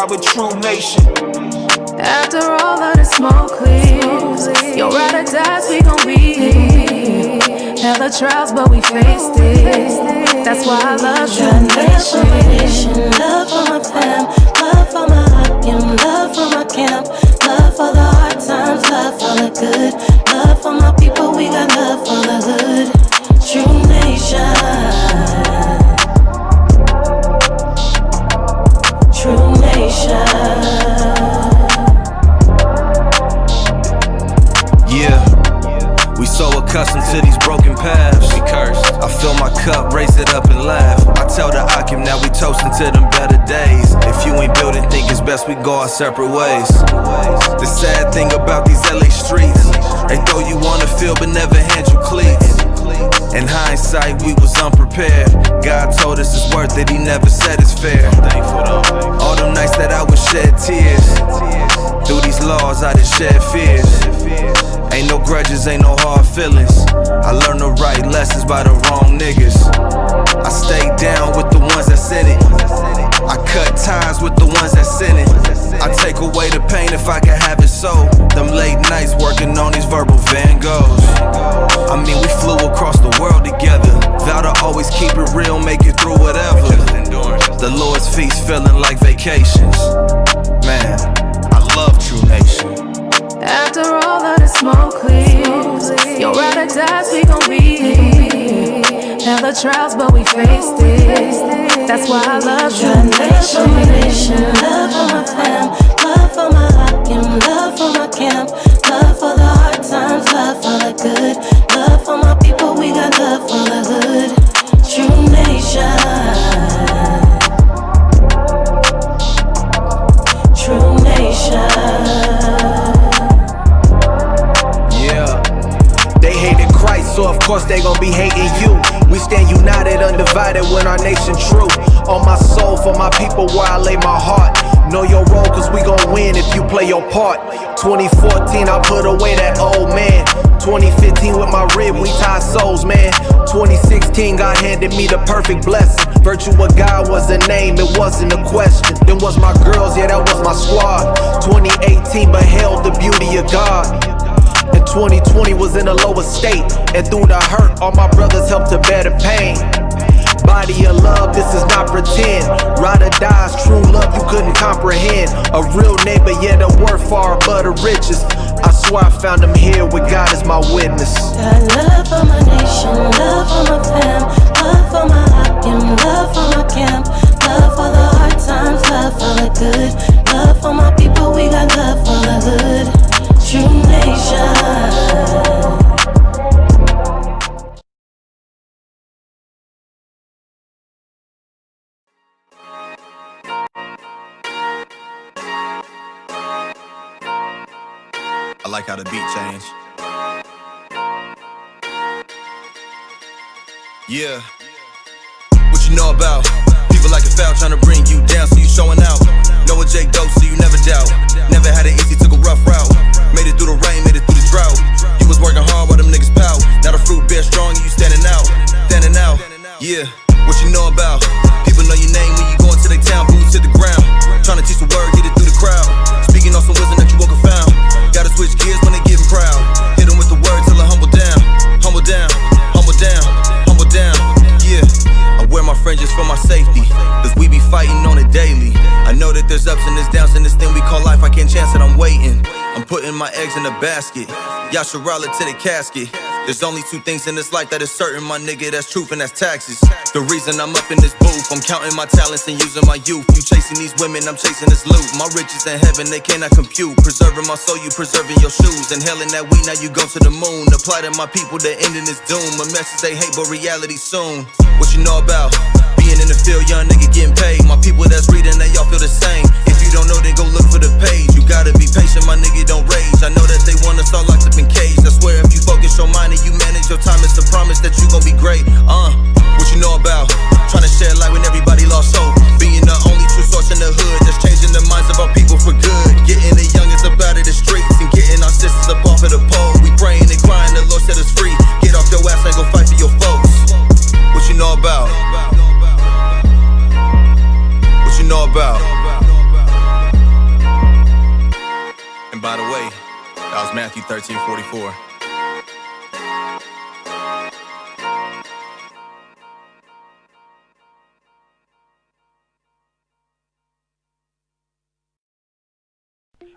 ride with True Nation. After all of the smoke clears, your ride or dies, we gon' be here. Hella trials, but we faced it. That's why I love True Nation. Love for my fam, love for my Hakim, love for my camp, love for the hard times, love for the good, love for my people, we got love for the hood. True Nation, True Nation. Yeah, we so accustomed to these broken paths. We cursed. I fill my cup, raise it up and laugh. I tell the Akim now we toasting to them better days. If you ain't building, think it's best we go our separate ways. The sad thing about these LA streets, they throw you on the field but never hand you cleats. In hindsight, we was unprepared. God told us it's worth it, he never said it's fair. All them nights that I would shed tears, through these laws I done shed fears. Ain't no grudges, ain't no hard feelings. I learned the right lessons by the wrong niggas. I stayed down with the ones that's in it. I cut ties with the ones that's in it. I take away the pain if I can have it so. Them late nights working on these verbal Van Goghs. I mean, we flew across the world together. Vow to always keep it real, make it through whatever. The Lord's feast feeling like vacations. Man, I love True Nation. After all of the smoke clears, your ride or dies, we gon' be here. Hella trials, but we faced it. That's why I love True Nation. Love for my fam, love for my Hakim, love for my camp, love for the hard times, love for the good, love for my people, we got love for the hood. True Nation, True Nation. They hated Christ, so of course they gon' be hating you. We stand united, undivided when our nation true. On my soul, for my people, where I lay my heart. Know your role, cause we gon' win if you play your part. 2014, I put away that old man. 2015 with my rib, we tied souls, man. 2016, God handed me the perfect blessing. Virtue of God was the name, it wasn't a question. Them was my girls, yeah, that was my squad. 2018 beheld the beauty of God. And 2020 was in a lower state. And through the hurt, all my brothers helped to bear the pain. Body of love, this is not pretend. Ride or die's true love, you couldn't comprehend. A real neighbor, yeah, the worth far above the riches. I swear I found him here with God as my witness. Got love for my nation, love for my fam, love for my Hakim, love for my camp, love for the hard times, love for the good, love for my people, we got love for the hood. True Nation. I like how the beat changed. Yeah. What you know about people like a foul trying to bring you down, so you showing out. Know what Jake dope, so you never doubt. Never had it easy, took a rough route. Made it through the rain, made it through the drought. You was working hard while them niggas pout. Now the fruit bear strong and you standing out. Standing out, yeah. What you know about people know your name when you go into their town, boots to the ground. Trying to teach the word, get it through the crowd. Speaking on some wisdom that you woke and found. Gotta switch gears when they getting proud. Hit them with the word till I humble down. Humble down, humble down, humble down, yeah. I wear my fringes for my safety, cause we be fighting on it daily. I know that there's ups and there's downs in this thing we call life, I can't chance it, I'm waiting. I'm putting my eggs in a basket, y'all should roll it to the casket. There's only two things in this life that is certain, my nigga, that's truth and that's taxes. The reason I'm up in this booth, I'm counting my talents and using my youth. You chasing these women, I'm chasing this loot. My riches in heaven, they cannot compute. Preserving my soul, you preserving your shoes. Inhaling that weed, now you go to the moon. Apply to my people, the ending is doom. A message they hate, but reality soon. What you know about being in the field, young nigga getting paid? My people that's reading, they all feel the same. If you don't know, then go look for the page. You gotta be patient, my nigga, don't rage. I know that they want us all locked up in cage. I swear if you focus your mind and you manage your time, it's a promise that you gon' be great. What you know about trying to shed light when everybody lost hope? Being the only true source in the hood that's changing the minds of our people for good. Getting the youngest up out of the streets and getting our sisters up off of the pole. We praying and crying, the Lord set us free. Get off your ass and go fight for your folks. What you know about? What you know about? 1344.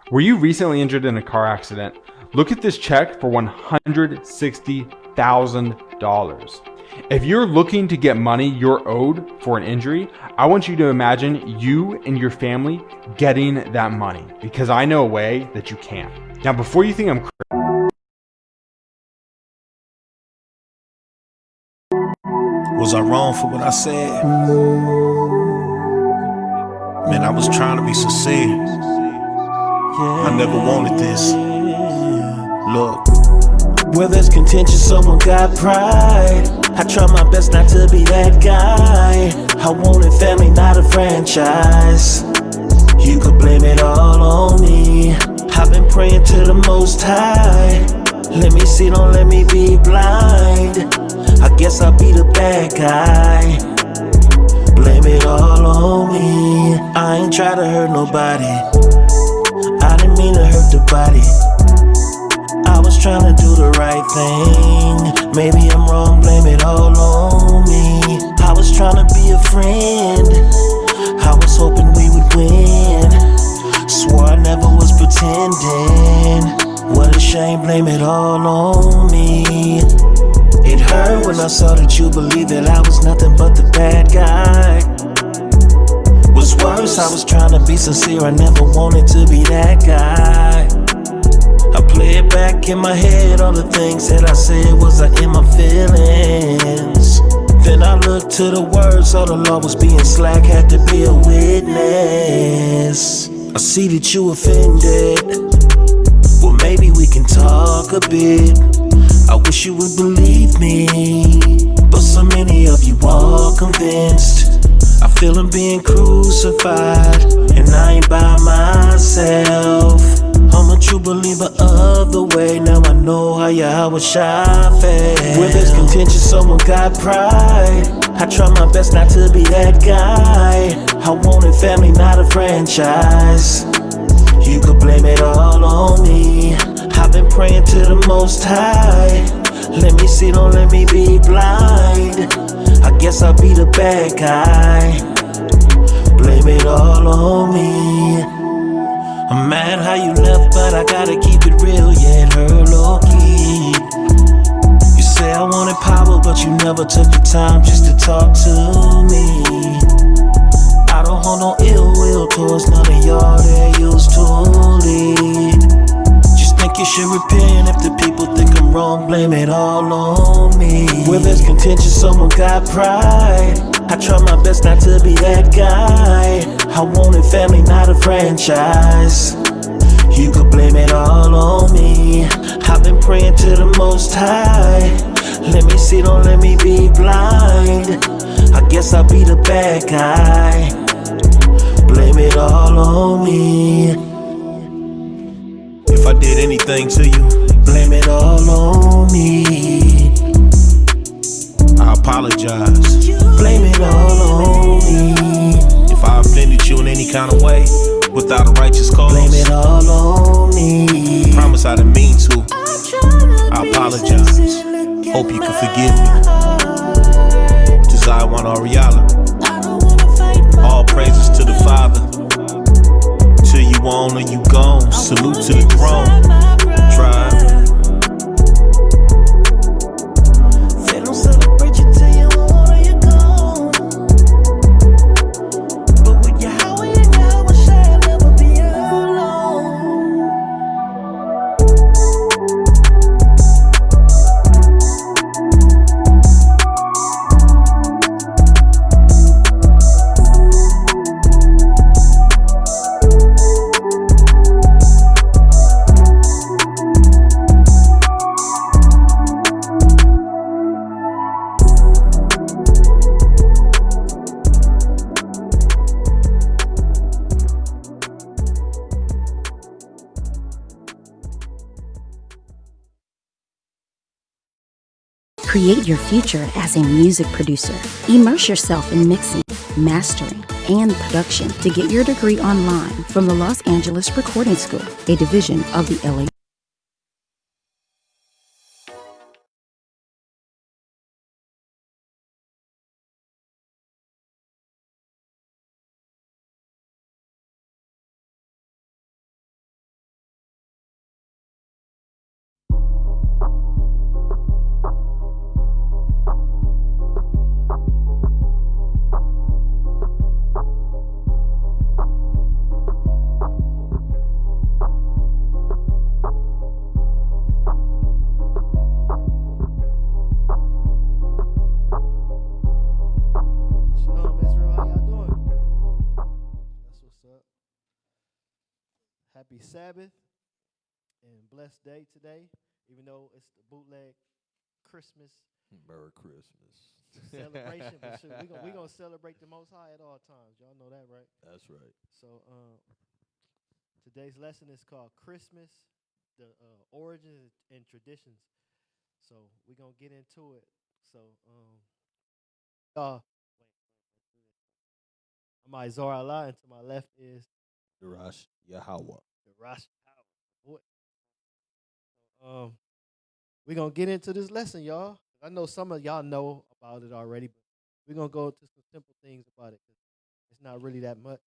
Were you recently injured in a car accident? Look at this check for $160,000. If you're looking to get money you're owed for an injury, I want you to imagine you and your family getting that money, because I know a way that you can. Now, before you think I'm crazy, was I wrong for what I said? Man, I was trying to be sincere. I never wanted this. Look, where there's contention, someone got pride. I try my best not to be that guy. I wanted family, not a franchise. You could blame it all on me. I've been praying to the Most High. Let me see, don't let me be blind. I guess I'll be the bad guy. Blame it all on me. I ain't try to hurt nobody. I didn't mean to hurt the body. I was trying to do the right thing. Maybe I'm wrong, blame it all on me. I was trying to be a friend. I was hoping we would win. Swore I never was pretending. What a shame, blame it all on me. It hurt when I saw that you believed that I was nothing but the bad guy. What's worse, I was trying to be sincere, I never wanted to be that guy. I play it back in my head, all the things that I said, was I in my feelings? Then I looked to the words, all the law was being slack, had to be a witness. I see that you offended, well maybe we can talk a bit. I wish you would believe me, but so many of you are convinced. I feel I'm being crucified, and I ain't by myself. I'm a true believer of the way, now I know how Yahweh Shai felt. Where there's contention, someone got pride. I try my best not to be that guy. I wanted family, not a franchise. You could blame it all on me. I've been praying to the Most High. Let me see, don't let me be blind. I guess I'll be the bad guy. Blame it all on me. I'm mad how you left, but I gotta keep it real, yeah, it hurt low-key. You say I wanted power, but you never took the time just to talk to me. I don't hold no ill will towards none of y'all that used to lead. Just think you should repent if the people think I'm wrong, blame it all on me. Where there's contention, someone got pride. I try my best not to be that guy. I wanted family, not a franchise. You could blame it all on me. I've been praying to the Most High. Let me see, don't let me be blind. I guess I'll be the bad guy. Blame it all on me. If I did anything to you, blame it all on me. I apologize. Blame it all on me. If I offended you in any kind of way, without a righteous cause, blame it all on me. Promise I didn't mean to. I apologize. Hope you can forgive me. Desire one Ariala. All praises to the Father. Till you on or you gone. Salute to the throne. Tribe. Create your future as a music producer. Immerse yourself in mixing, mastering, and production to get your degree online from the Los Angeles Recording School, a division of the LA Happy Sabbath and blessed day today, even though it's the bootleg Christmas Merry Christmas. celebration. But shoot, we gonna celebrate the Most High at all times. Y'all know that, right? That's right. So today's lesson is called Christmas, the origins and traditions. So we're gonna get into it. So I'm Isaiah Allah, and to my left is Darash Yahweh. the Rosh Boy. We're gonna get into this lesson, y'all. I know some of y'all know about it already, but we're gonna go into some simple things about it. 'Cause it's not really that much,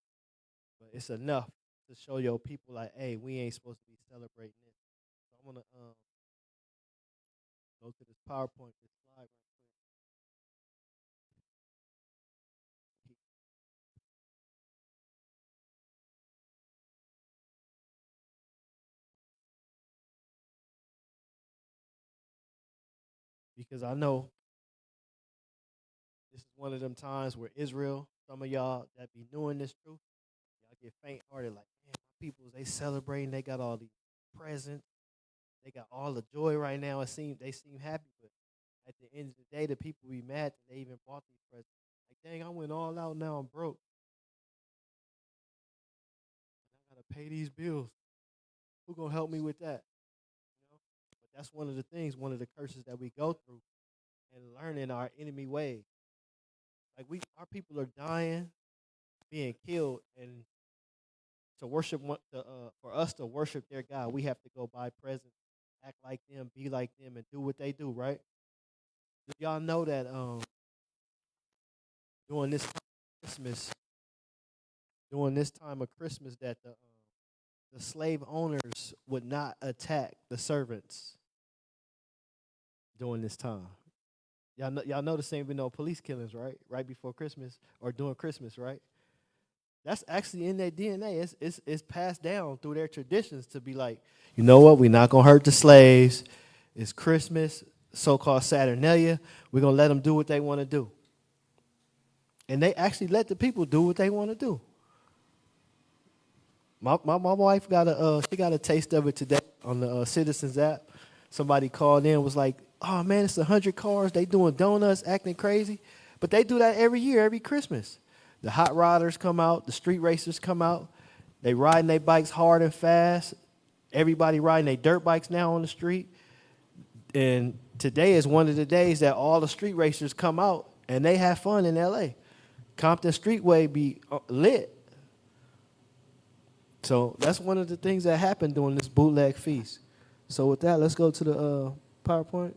but it's enough to show your people like, hey, we ain't supposed to be celebrating this. So I'm gonna go to this PowerPoint, this slide right quick. Because I know this is one of them times where Israel, some of y'all that be knowing this truth, y'all get faint-hearted like, man, my peoples, they celebrating, they got all these presents, they got all the joy right now. They seem happy, but at the end of the day, the people be mad that they even bought these presents. Like, dang, I went all out, now I'm broke. I gotta pay these bills. Who gonna help me with that? You know? But that's one of the things, one of the curses that we go through and learning our enemy ways. Like our people are dying, being killed, and to worship for us to worship their God, we have to go buy presents, act like them, be like them, and do what they do, right? Did y'all know that during this time of Christmas, that the slave owners would not attack the servants during this time? Y'all know the same, but no police killings, right? Right before Christmas or during Christmas, right? That's actually in their DNA. It's passed down through their traditions to be like, you know what? We're not gonna hurt the slaves. It's Christmas, so-called Saturnalia. We're gonna let them do what they want to do, and they actually let the people do what they want to do. My wife got a taste of it today on the Citizens app. Somebody called in, was like, oh man, it's 100 cars. They doing donuts, acting crazy. But they do that every year, every Christmas. The hot rodders come out, the street racers come out. They riding their bikes hard and fast. Everybody riding their dirt bikes now on the street. And today is one of the days that all the street racers come out and they have fun in LA. Compton Streetway be lit. So that's one of the things that happened during this bootleg feast. So with that, let's go to the PowerPoint.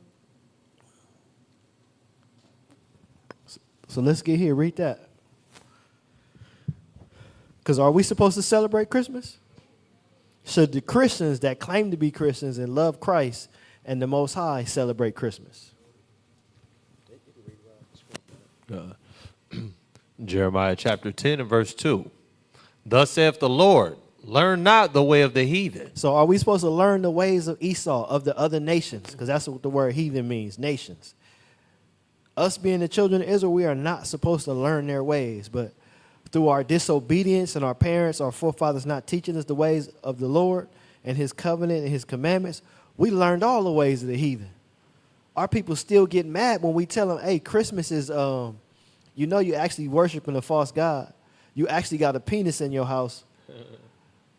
So let's get here. Read that. Because are we supposed to celebrate Christmas? Should the Christians that claim to be Christians and love Christ and the Most High celebrate Christmas? Jeremiah chapter 10 and verse 2. Thus saith the Lord, learn not the way of the heathen. So are we supposed to learn the ways of Esau, of the other nations? Because that's what the word heathen means, nations. Us being the children of Israel, we are not supposed to learn their ways. But through our disobedience and our parents, our forefathers not teaching us the ways of the Lord and his covenant and his commandments, we learned all the ways of the heathen. Our people still get mad when we tell them, hey, Christmas is, you're actually worshiping a false god. You actually got a penis in your house.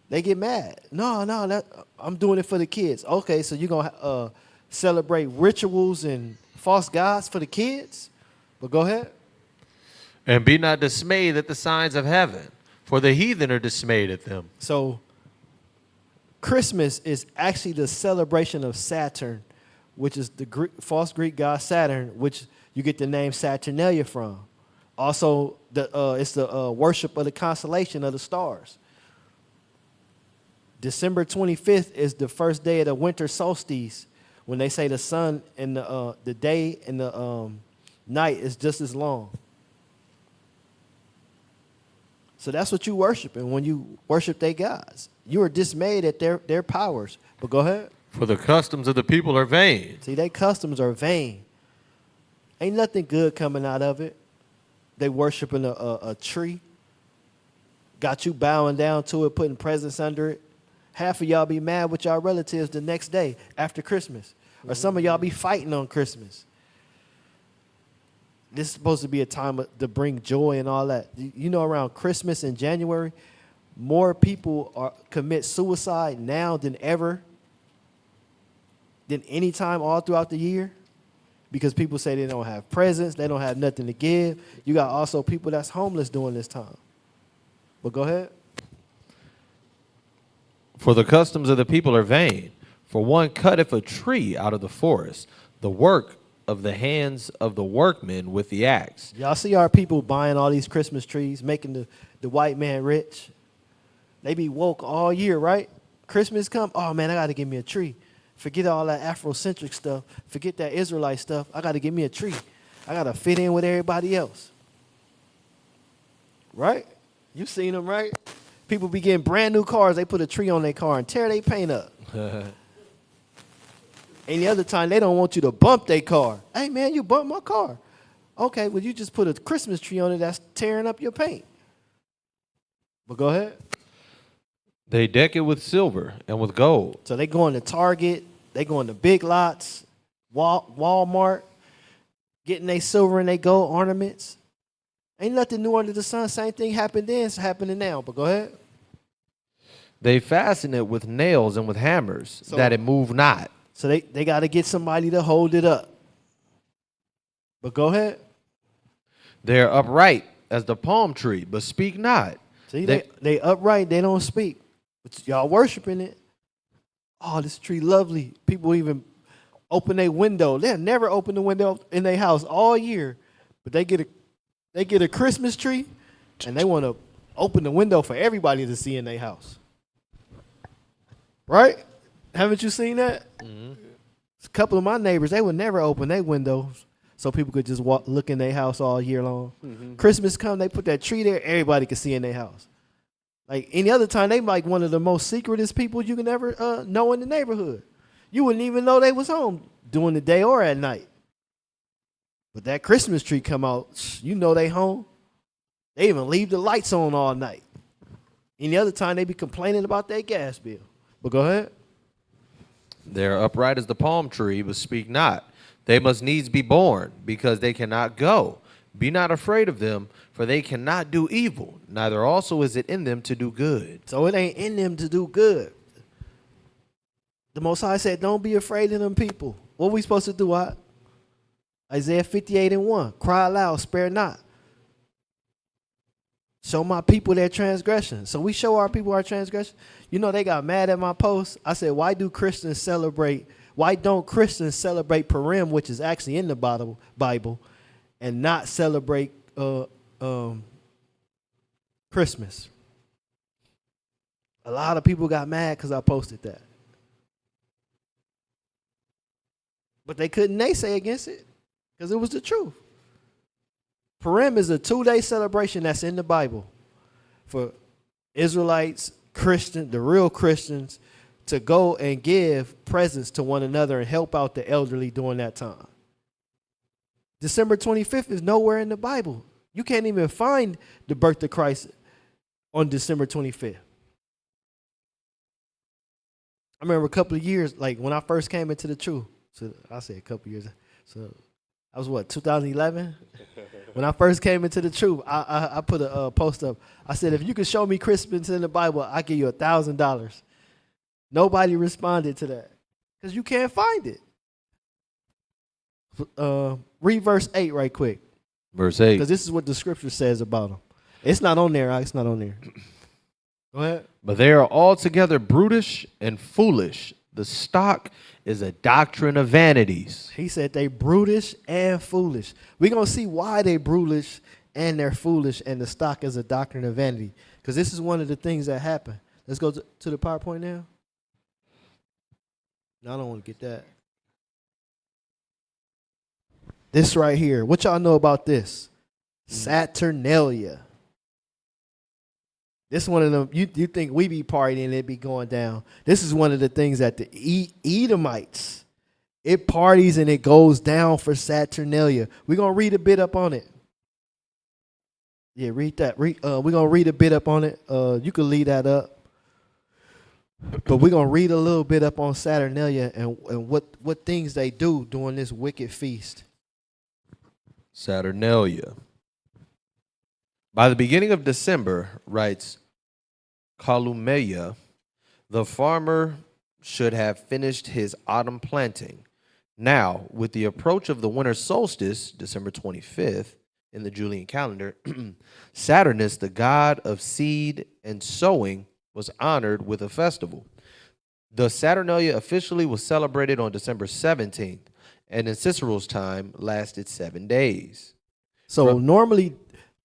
They get mad. No, I'm doing it for the kids. Okay, so you're going to celebrate rituals and false gods for the kids? But go ahead. And be not dismayed at the signs of heaven, for the heathen are dismayed at them. So Christmas is actually the celebration of Saturn, which is the false Greek god Saturn, which you get the name Saturnalia from. Also, it's the worship of the constellation of the stars. December 25th is the first day of the winter solstice, when they say the sun and the day and the night is just as long. So that's what you worshiping when you worship their gods. You are dismayed at their powers. But go ahead. For the customs of the people are vain. See, their customs are vain. Ain't nothing good coming out of it. They worshiping a tree. Got you bowing down to it, putting presents under it. Half of y'all be mad with y'all relatives the next day after Christmas. Or some of y'all be fighting on Christmas. This is supposed to be a time to bring joy and all that. You know, around Christmas and January, more people commit suicide now than ever, than any time all throughout the year, because people say they don't have presents, they don't have nothing to give. You got also people that's homeless during this time. But go ahead. For the customs of the people are vain. For one cutteth a tree out of the forest, the work of the hands of the workmen with the axe. Y'all see our people buying all these Christmas trees, making the white man rich. They be woke all year, right? Christmas come, oh man, I got to give me a tree. Forget all that Afrocentric stuff. Forget that Israelite stuff. I got to give me a tree. I got to fit in with everybody else. Right? You seen them, right? People be getting brand new cars. They put a tree on their car and tear their paint up. Any other time, they don't want you to bump their car. Hey, man, you bumped my car. Okay, well, you just put a Christmas tree on it that's tearing up your paint. But go ahead. They deck it with silver and with gold. So they going to Target. They going to Big Lots, Walmart, getting their silver and their gold ornaments. Ain't nothing new under the sun. Same thing happened then, it's happening now. But go ahead. They fasten it with nails and with hammers, that it move not. So they got to get somebody to hold it up. But go ahead. They are upright as the palm tree, but speak not. See, they upright, they don't speak. But y'all worshiping it. Oh, this tree lovely. People even open their window. They'll never open the window in their house all year. But they get a Christmas tree, and they want to open the window for everybody to see in their house. Right? Haven't you seen that? Mm-hmm. A couple of my neighbors, they would never open their windows so people could just look in their house all year long. Mm-hmm. Christmas come, they put that tree there, everybody could see in their house. Like any other time, they like one of the most secretest people you can ever know in the neighborhood. You wouldn't even know they was home during the day or at night. But that Christmas tree come out, you know they home. They even leave the lights on all night. Any other time, they be complaining about their gas bill. But go ahead. They are upright as the palm tree, but speak not. They must needs be born, because they cannot go. Be not afraid of them, for they cannot do evil, neither also is it in them to do good. So it ain't in them to do good. The Most High said, don't be afraid of them people. What we supposed to do, Isaiah 58:1, cry aloud, spare not. Show my people their transgression. So we show our people our transgression. You know, they got mad at my post. I said, why don't Christians celebrate Purim, which is actually in the Bible, and not celebrate Christmas? A lot of people got mad because I posted that. But they couldn't naysay against it because it was the truth. Purim is a 2-day celebration that's in the Bible for Israelites, Christians, the real Christians, to go and give presents to one another and help out the elderly during that time. December 25th is nowhere in the Bible. You can't even find the birth of Christ on December 25th. I remember a couple of years, like when I first came into the truth. So I say a couple of years. So I was 2011? When I first came into the truth, I put a post up. I said, if you could show me Christmas in the Bible, I'll give you $1,000. Nobody responded to that because you can't find it. Read verse 8 right quick. Verse 8. Because this is what the scripture says about them. It's not on there. It's not on there. Go ahead. But they are altogether brutish and foolish. The stock is a doctrine of vanities. He said they brutish and foolish. We're going to see why they brutish and they're foolish, and the stock is a doctrine of vanity. Because this is one of the things that happen. Let's go to the PowerPoint now. No, I don't want to get that. This right here. What y'all know about this? Saturnalia. This one of them, you think we be partying, it be going down. This is one of the things that the Edomites, it parties and it goes down for Saturnalia. We're going to read a bit up on it. Yeah, read that. We're going to read a bit up on it. You can lead that up. But we're gonna read a little bit up on Saturnalia and what things they do during this wicked feast. Saturnalia. By the beginning of December, writes Kalumeya, the farmer should have finished his autumn planting. Now, with the approach of the winter solstice, December 25th, in the Julian calendar, Saturnus, the god of seed and sowing, was honored with a festival. The Saturnalia officially was celebrated on December 17th, and in Cicero's time lasted 7 days. So normally,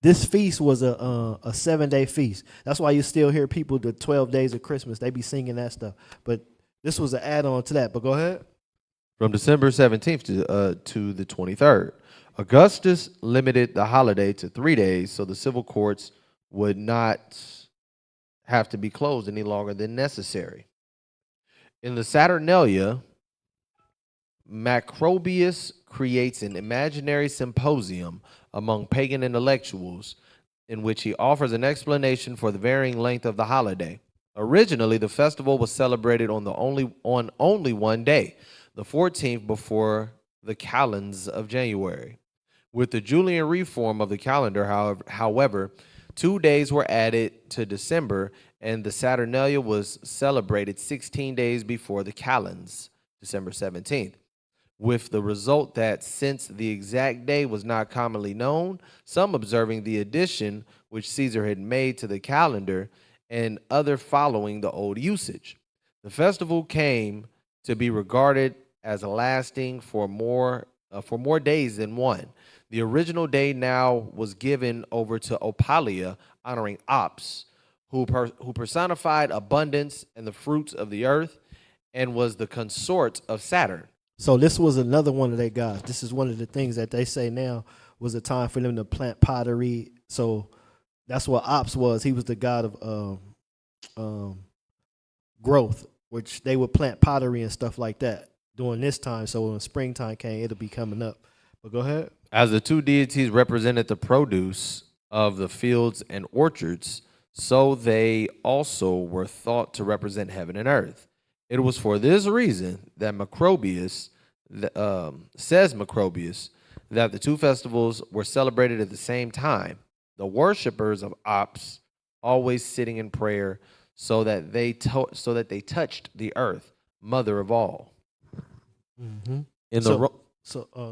this feast was a 7-day feast. That's why you still hear people the 12 days of Christmas. They be singing that stuff. But this was an add-on to that. But go ahead. From December 17th to the 23rd. Augustus limited the holiday to 3 days so the civil courts would not have to be closed any longer than necessary. In the Saturnalia, Macrobius creates an imaginary symposium among pagan intellectuals in which he offers an explanation for the varying length of the holiday. Originally, the festival was celebrated on only 1 day, the 14th before the calends of January. With the Julian reform of the calendar, however, 2 days were added to December, and the Saturnalia was celebrated 16 days before the calends, December 17th, with the result that since the exact day was not commonly known, some observing the addition which Caesar had made to the calendar and other following the old usage. The festival came to be regarded as lasting for more days than one. The original day now was given over to Opalia, honoring Ops, who personified abundance and the fruits of the earth, and was the consort of Saturn. So this was another one of their gods. This is one of the things that they say now was a time for them to plant pottery. So that's what Ops was. He was the god of growth, which they would plant pottery and stuff like that during this time. So when springtime came, it'll be coming up. But go ahead. As the two deities represented the produce of the fields and orchards, so they also were thought to represent heaven and earth. It was for this reason that Macrobius, says Macrobius, that the two festivals were celebrated at the same time. The worshippers of Ops always sitting in prayer, so that they touched the earth, mother of all. Mm-hmm.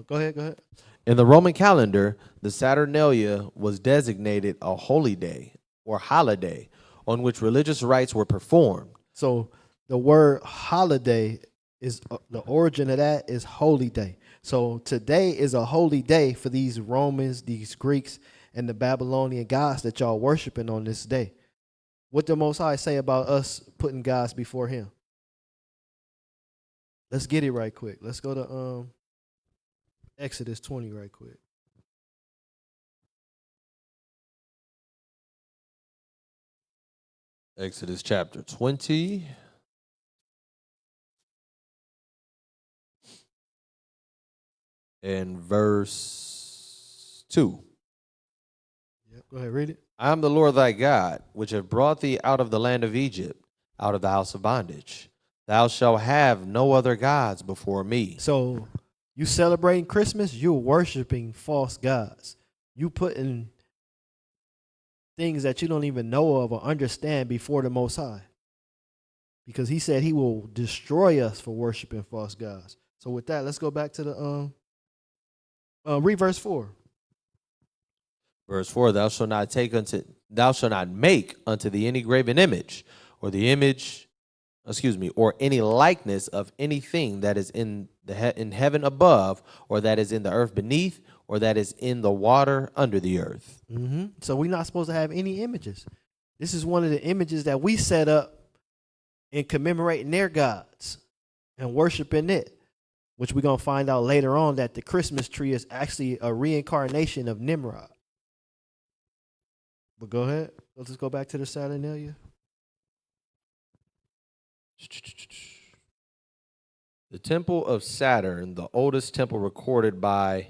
Go ahead. In the Roman calendar, the Saturnalia was designated a holy day or holiday on which religious rites were performed. So the word holiday is the origin of that is holy day. So today is a holy day for these Romans, these Greeks, and the Babylonian gods that y'all worshiping on this day. What the Most High say about us putting gods before him? Let's get it right quick. Let's go to Exodus 20 right quick. Exodus chapter 20. And verse 2. Yep, go ahead, read it. I am the Lord thy God, which have brought thee out of the land of Egypt, out of the house of bondage. Thou shalt have no other gods before me. So you celebrating Christmas, you're worshiping false gods. You putting things that you don't even know of or understand before the Most High. Because he said he will destroy us for worshiping false gods. So with that, let's go back to the read verse 4. Verse 4, thou shalt not make unto thee any graven image, or or any likeness of anything that is in heaven above, or that is in the earth beneath, or that is in the water under the earth. Mm-hmm. So we're not supposed to have any images. This is one of the images that we set up in commemorating their gods and worshiping it, which we're going to find out later on that the Christmas tree is actually a reincarnation of Nimrod. But go ahead. Let's just go back to the Saturnalia. The temple of Saturn, the oldest temple recorded by,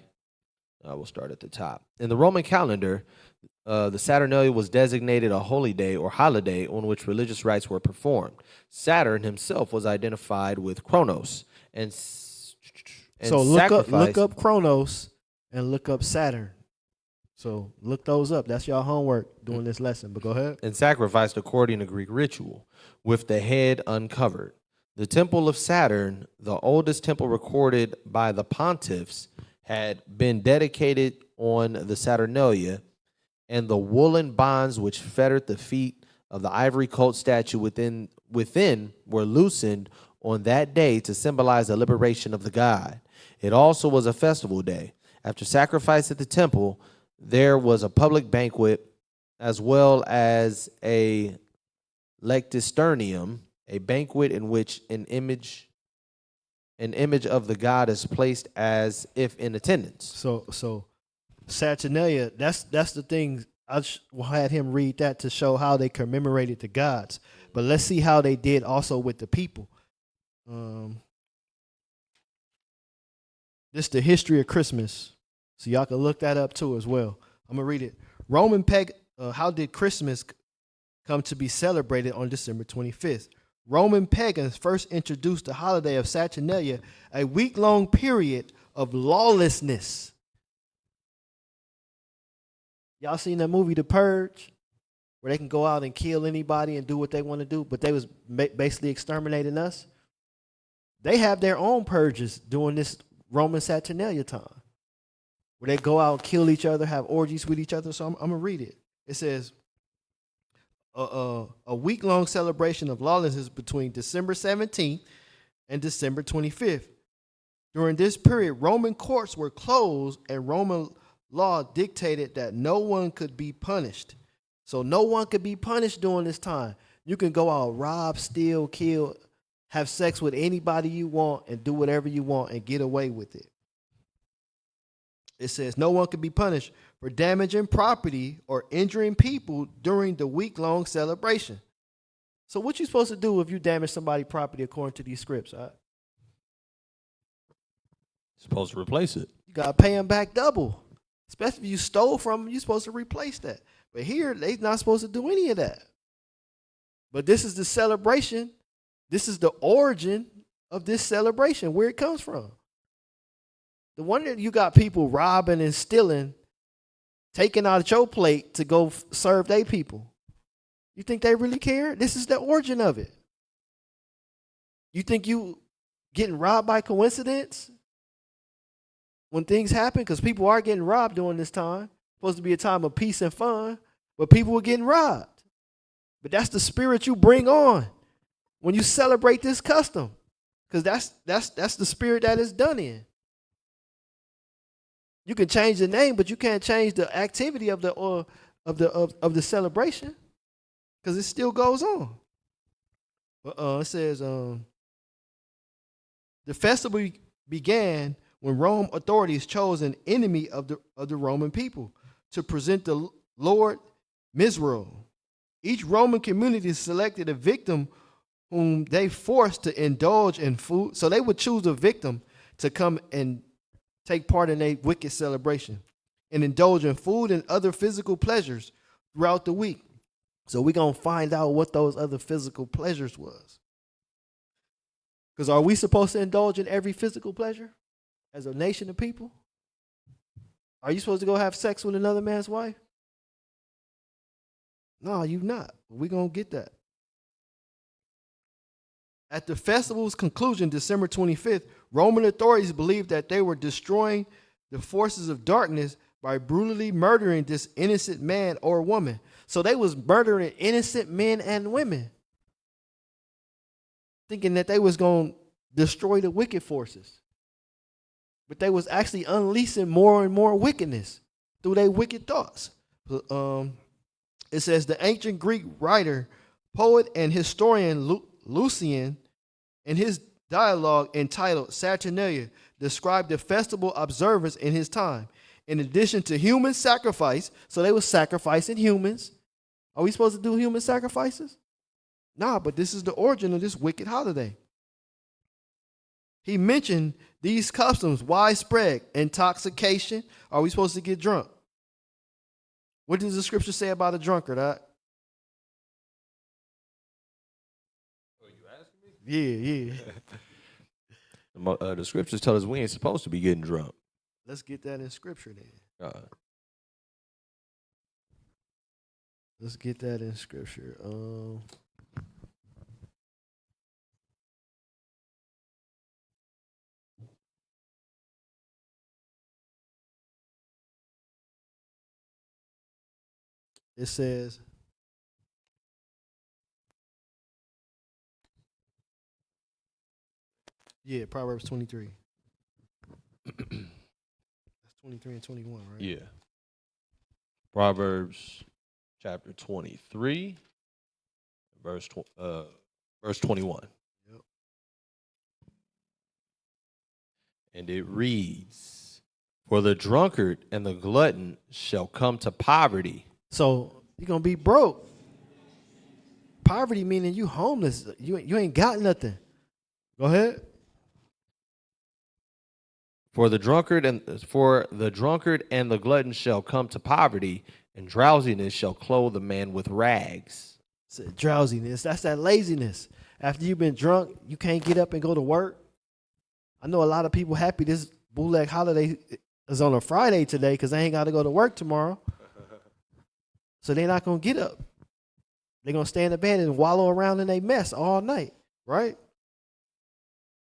we'll start at the top. In the Roman calendar, The Saturnalia was designated a holy day or holiday on which religious rites were performed. Saturn himself was identified with Kronos, and So look up Kronos and look up Saturn. So look those up. That's y'all homework during this lesson. But go ahead. And sacrificed according to Greek ritual, with the head uncovered. The temple of Saturn, the oldest temple recorded by the pontiffs, had been dedicated on the Saturnalia, and the woolen bonds which fettered the feet of the ivory colt statue within were loosened on that day to symbolize the liberation of the god. It also was a festival day. After sacrifice at the temple, there was a public banquet as well as a lectisternium, a banquet in which an image of the god is placed as if in attendance. So Saturnalia, that's the thing. Had him read that to show how they commemorated the gods. But let's see how they did also with the people. This is the history of Christmas. So y'all can look that up too as well. I'm going to read it. How did Christmas come to be celebrated on December 25th? Roman pagans first introduced the holiday of Saturnalia, a week-long period of lawlessness. Y'all seen that movie, The Purge, where they can go out and kill anybody and do what they want to do, but they was basically exterminating us? They have their own purges during this Roman Saturnalia time, where they go out and kill each other, have orgies with each other. So I'm going to read it. It says, a week-long celebration of lawlessness between December 17th and December 25th. During this period, Roman courts were closed and Roman law dictated that no one could be punished. So no one could be punished during this time. You can go out, rob, steal, kill, have sex with anybody you want, and do whatever you want and get away with it. It says no one could be punished for damaging property or injuring people during the week-long celebration. So what you supposed to do if you damage somebody's property according to these scripts? Right? Supposed to replace it. You got to pay them back double. Especially if you stole from them, you're supposed to replace that. But here, they're not supposed to do any of that. But this is the celebration. This is the origin of this celebration, where it comes from. The one that you got people robbing and stealing, taking out your plate to go serve their people. You think they really care? This is the origin of it. You think you getting robbed by coincidence when things happen? Because people are getting robbed during this time. Supposed to be a time of peace and fun, but people were getting robbed. But that's the spirit you bring on when you celebrate this custom, because that's the spirit that is done in. You can change the name, but you can't change the activity of the celebration, because it still goes on. It says the festival began when Rome authorities chose an enemy of the Roman people to present the Lord Mizrael. Each Roman community selected a victim whom they forced to indulge in food. So they would choose a victim to come and take part in a wicked celebration and indulge in food and other physical pleasures throughout the week. So we're going to find out what those other physical pleasures was. Because are we supposed to indulge in every physical pleasure as a nation of people? Are you supposed to go have sex with another man's wife? No, you're not. We're going to get that. At the festival's conclusion, December 25th, Roman authorities believed that they were destroying the forces of darkness by brutally murdering this innocent man or woman. So they was murdering innocent men and women, thinking that they was going to destroy the wicked forces. But they was actually unleashing more and more wickedness through their wicked thoughts. It says the ancient Greek writer, poet, and historian Lucian, in his dialogue entitled Saturnalia, described the festival observance in his time. In addition to human sacrifice, so they were sacrificing humans. Are we supposed to do human sacrifices? Nah, but this is the origin of this wicked holiday. He mentioned these customs widespread: intoxication. Are we supposed to get drunk? What does the scripture say about a drunkard? Yeah. The scriptures tell us we ain't supposed to be getting drunk. Let's get that in scripture then. Let's get that in scripture. It says, yeah, Proverbs 23. That's 23 and 21, right? Yeah. Proverbs chapter 23, verse 21. Yep. And it reads, "For the drunkard and the glutton shall come to poverty." So you're going to be broke. Poverty meaning you homeless. You ain't got nothing. Go ahead. For the drunkard and the glutton shall come to poverty, and drowsiness shall clothe the man with rags. It's drowsiness. That's that laziness. After you've been drunk, you can't get up and go to work. I know a lot of people happy this bootleg holiday is on a Friday today because they ain't got to go to work tomorrow. So they're not going to get up. They're going to stay in the bed and wallow around in a mess all night, right?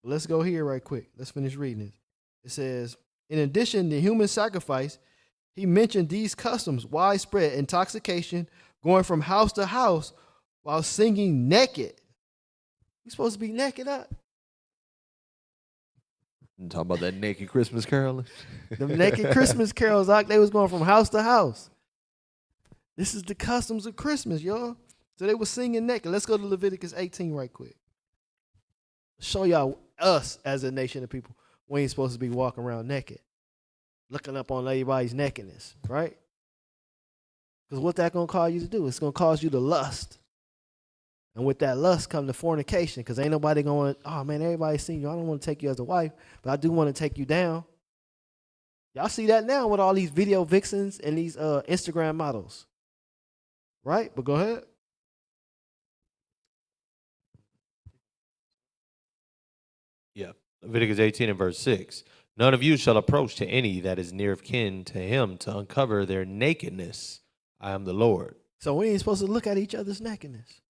Let's go here right quick. Let's finish reading it. It says, in addition to human sacrifice, he mentioned these customs: widespread intoxication, going from house to house while singing naked. You supposed to be naked up? You talking about that naked Christmas caroling? The naked Christmas carols, like they was going from house to house. This is the customs of Christmas, y'all. So they were singing naked. Let's go to Leviticus 18 right quick. Show y'all us as a nation of people. We ain't supposed to be walking around naked, looking up on everybody's nakedness, right? Because what that going to cause you to do? It's going to cause you to lust. And with that lust come the fornication, because ain't nobody going, oh, man, everybody's seen you. I don't want to take you as a wife, but I do want to take you down. Y'all see that now with all these video vixens and these Instagram models, right? But go ahead. Yeah. Leviticus 18 and verse 6. None of you shall approach to any that is near of kin to him to uncover their nakedness. I am the Lord. So we ain't supposed to look at each other's nakedness.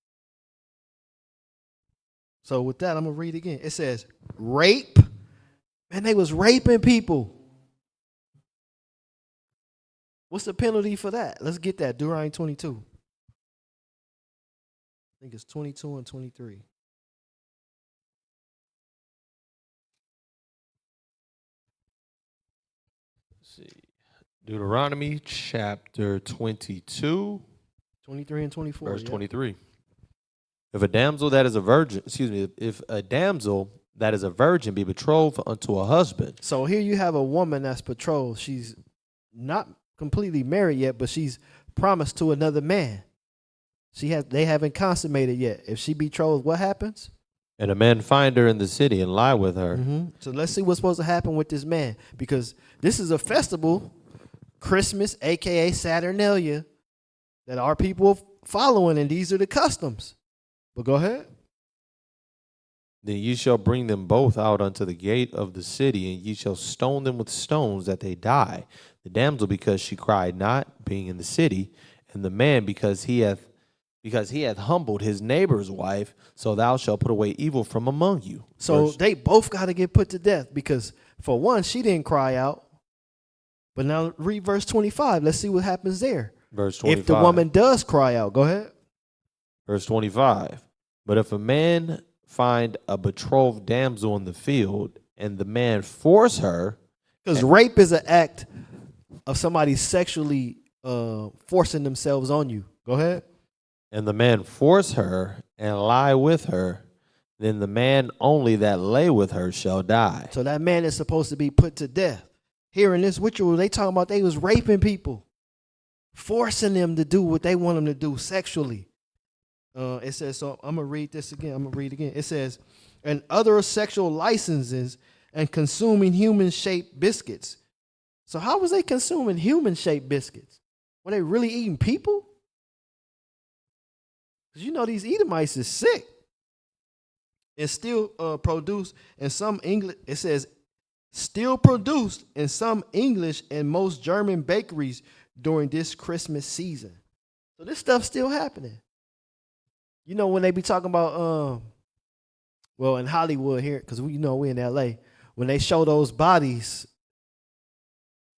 So with that, I'm going to read again. It says, rape. Man, they was raping people. What's the penalty for that? Let's get that. Deuteronomy 22. I think it's 22 and 23. See, Deuteronomy chapter 22, 23 and 24. verse 23. If a damsel that is a virgin, if a damsel that is a virgin be betrothed unto a husband. So here you have a woman that's betrothed. She's not completely married yet, but she's promised to another man. They haven't consummated yet. If she betrothed, what happens? And a man find her in the city and lie with her. Mm-hmm. So let's see what's supposed to happen with this man, because this is a festival, Christmas, a.k.a. Saturnalia, that our people are following, and these are the customs. But go ahead. Then ye shall bring them both out unto the gate of the city, and ye shall stone them with stones that they die. The damsel because she cried not, being in the city, and the man because he hath humbled his neighbor's wife, so thou shalt put away evil from among you. So they both got to get put to death, because for one, she didn't cry out. But now read verse 25. Let's see what happens there. Verse 25. If the woman does cry out, go ahead. Verse 25. But if a man find a betrothed damsel in the field, and the man force her. Because rape is an act of somebody sexually forcing themselves on you. Go ahead. And the man force her and lie with her, then the man only that lay with her shall die. So that man is supposed to be put to death. Here in this ritual, they talking about they was raping people, forcing them to do what they want them to do sexually. It says, so I'm going to read this again. I'm going to read again. It says, and other sexual licenses and consuming human-shaped biscuits. So how was they consuming human-shaped biscuits? Were they really eating people? Because you know these Edomites is sick. And still produced in some English, it says, still produced in some English and most German bakeries during this Christmas season. So this stuff's still happening. You know, when they be talking about, well, in Hollywood here, because we know we're in LA, when they show those bodies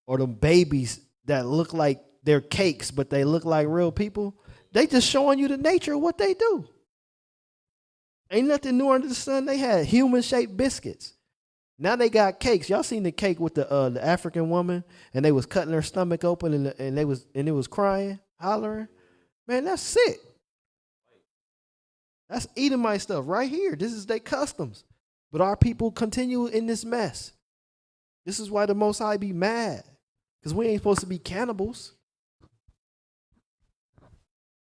or them babies that look like they're cakes, but they look like real people, they just showing you the nature of what they do. Ain't nothing new under the sun. They had human-shaped biscuits. Now they got cakes. Y'all seen the cake with the African woman, and they was cutting her stomach open, and it was crying, hollering. Man, that's sick. That's Edomite stuff right here. This is their customs. But our people continue in this mess. This is why the Most High be mad, because we ain't supposed to be cannibals.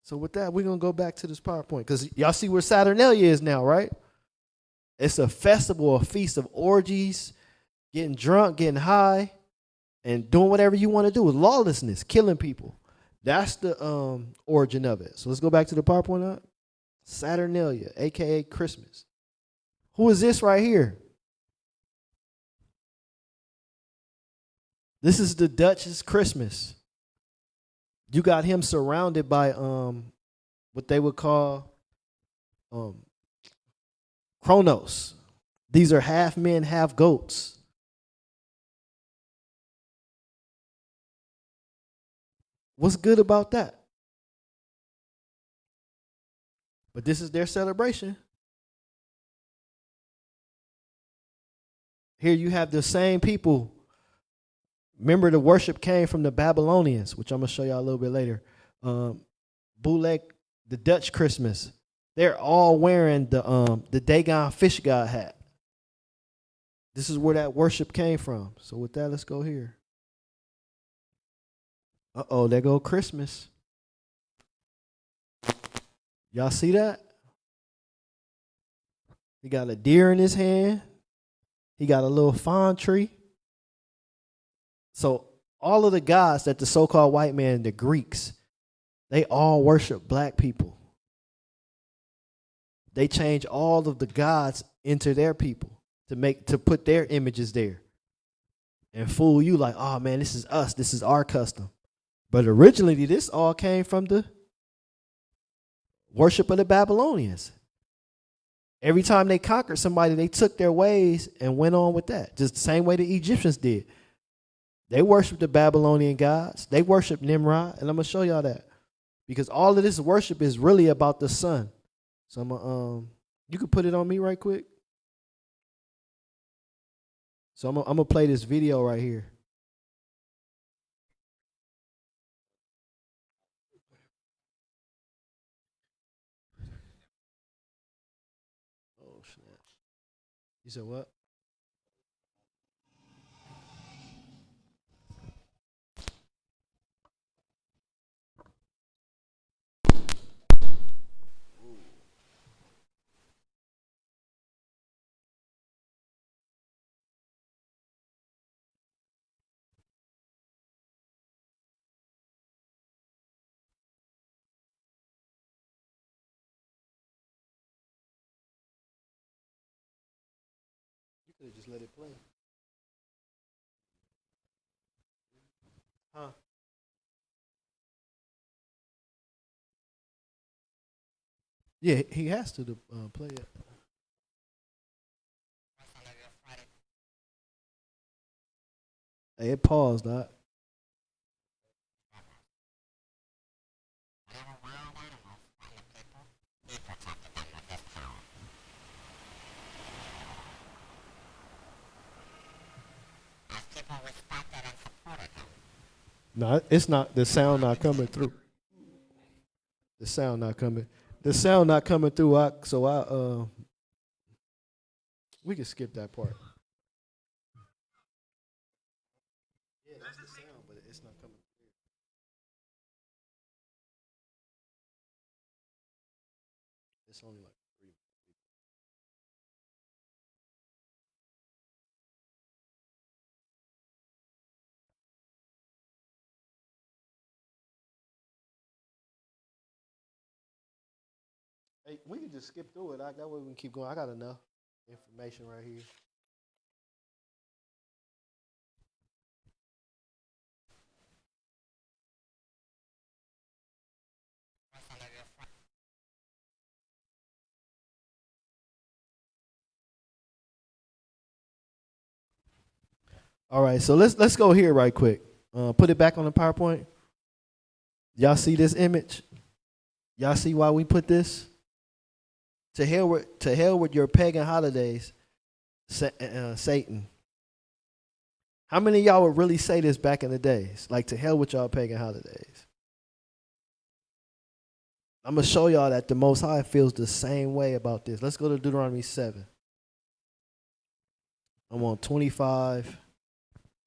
So with that, we're going to go back to this PowerPoint, because y'all see where Saturnalia is now, right? It's a festival, a feast of orgies, getting drunk, getting high, and doing whatever you want to do with lawlessness, killing people. That's the origin of it. So let's go back to the PowerPoint. Saturnalia, a.k.a. Christmas. Who is this right here? This is the Dutch's Christmas. You got him surrounded by what they would call Kronos. These are half men, half goats. What's good about that? But this is their celebration. Here you have the same people. Remember, the worship came from the Babylonians, which I'm going to show y'all a little bit later. Boulek, the Dutch Christmas. They're all wearing the Dagon fish god hat. This is where that worship came from. So with that, let's go here. Uh-oh, there go Christmas. Y'all see that? He got a deer in his hand. He got a little fawn tree. So all of the gods that the so-called white man, the Greeks, they all worship black people. They change all of the gods into their people to put their images there and fool you like, oh man, this is us. This is our custom. But originally, this all came from the worship of the Babylonians. Every time they conquered somebody, they took their ways and went on with that. Just the same way the Egyptians did. They worshiped the Babylonian gods. They worshiped Nimrod. And I'm going to show y'all that. Because all of this worship is really about the sun. So I'm going to, you can put it on me right quick. So I'm going to play this video right here. Oh, snap. You said what? You could have just let it play. Huh? Yeah, he has to play it. Hey, it paused, Doc. No, it's not. The sound not coming through. The sound not coming. The sound not coming through. We can skip that part. Yeah, that's the sound, but it's not coming through. It's only like. Hey, we can just skip through it. That way we can keep going. I got enough information right here. All right, so let's go here right quick. Put it back on the PowerPoint. Y'all see this image? Y'all see why we put this? To hell with your pagan holidays, Satan. How many of y'all would really say this back in the days? Like, to hell with y'all pagan holidays. I'm going to show y'all that the Most High feels the same way about this. Let's go to Deuteronomy 7. I'm on 25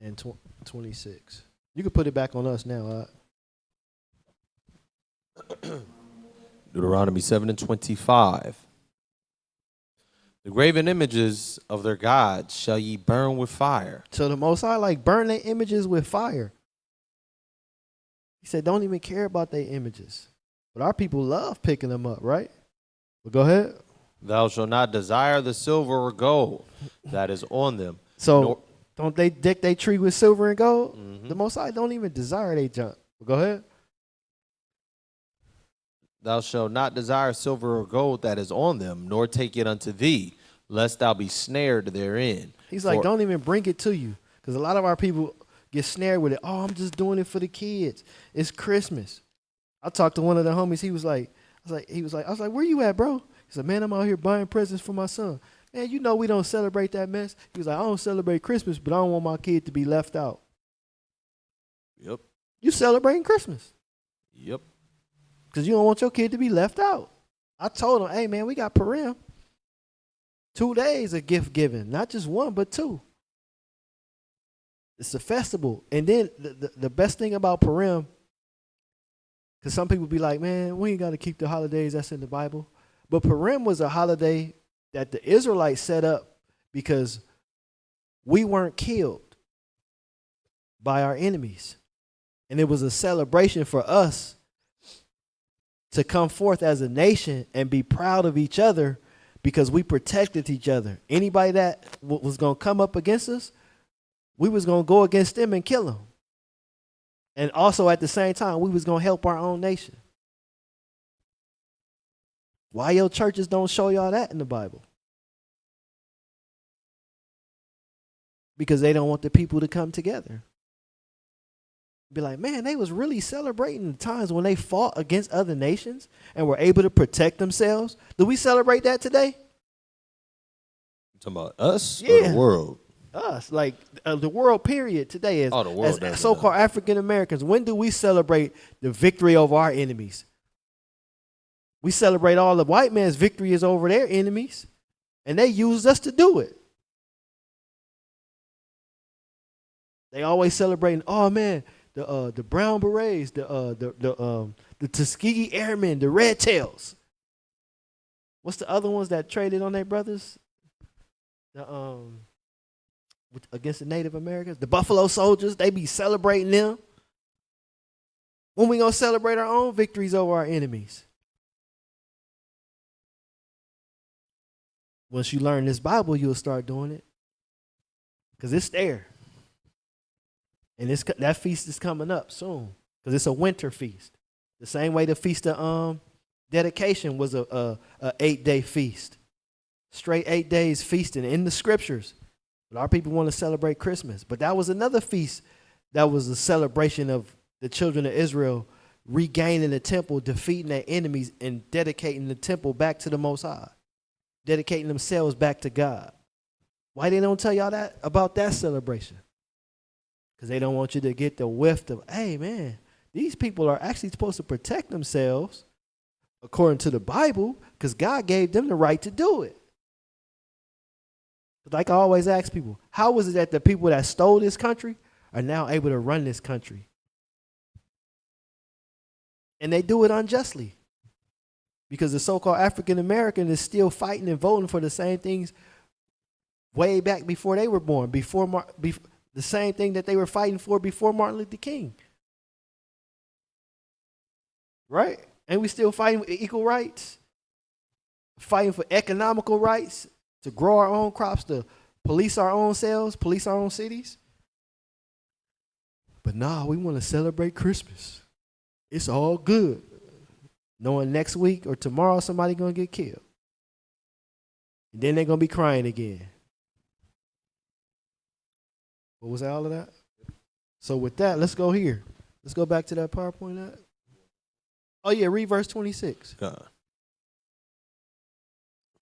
and 26. You can put it back on us now. Deuteronomy 7 and 25. The graven images of their gods shall ye burn with fire. So the Most High like burn their images with fire. He said, don't even care about their images. But our people love picking them up, right? Well, go ahead. Thou shalt not desire the silver or gold that is on them. So don't they deck their tree with silver and gold? Mm-hmm. The Most High don't even desire they junk. Well, go ahead. Thou shalt not desire silver or gold that is on them, nor take it unto thee, lest thou be snared therein. He's like, don't even bring it to you. Because a lot of our people get snared with it. Oh, I'm just doing it for the kids. It's Christmas. I talked to one of the homies. I was like, where you at, bro? He said, man, I'm out here buying presents for my son. Man, you know we don't celebrate that mess. He was like, I don't celebrate Christmas, but I don't want my kid to be left out. Yep. You celebrating Christmas. Yep. Because you don't want your kid to be left out. I told him, hey, man, we got Purim. 2 days of gift giving. Not just one, but two. It's a festival. And then the best thing about Purim, because some people be like, man, we ain't got to keep the holidays that's in the Bible. But Purim was a holiday that the Israelites set up because we weren't killed by our enemies. And it was a celebration for us to come forth as a nation and be proud of each other because we protected each other. Anybody that was going to come up against us, we was going to go against them and kill them. And also at the same time, we was going to help our own nation. Why your churches don't show y'all that in the Bible? Because they don't want the people to come together. Be like, man, they was really celebrating the times when they fought against other nations and were able to protect themselves. Do we celebrate that today? You talking about us or Yeah. the world? Us, like the world period today is Oh, the world as doesn't so-called African Americans. When do we celebrate the victory over our enemies? We celebrate all the white man's victories over their enemies, and they used us to do it. They always celebrating, oh man, the Brown Berets, the Tuskegee Airmen, the Red Tails. What's the other ones that traded on their brothers? Against the Native Americans, the Buffalo Soldiers. They be celebrating them. When we gonna celebrate our own victories over our enemies? Once you learn this Bible, you'll start doing it, because it's there. And that feast is coming up soon, because it's a winter feast. The same way the Feast of Dedication was a 8-day feast. Straight 8 days feasting in the scriptures. But our people want to celebrate Christmas. But that was another feast that was a celebration of the children of Israel regaining the temple, defeating their enemies, and dedicating the temple back to the Most High. Dedicating themselves back to God. Why they don't tell y'all that about that celebration? Because they don't want you to get the whiff of, hey, man, these people are actually supposed to protect themselves according to the Bible because God gave them the right to do it. Like I always ask people, how was it that the people that stole this country are now able to run this country? And they do it unjustly because the so-called African American is still fighting and voting for the same things way back before they were born, before the same thing that they were fighting for before Martin Luther King. Right? And we still fighting for equal rights. fighting for economical rights, to grow our own crops, to police our own selves, police our own cities. But nah, we want to celebrate Christmas. It's all good. Knowing next week or tomorrow somebody going to get killed. And then they're going to be crying again. What was all of that? So with that, let's go here. Let's go back to that PowerPoint. Oh yeah, read verse 26. God.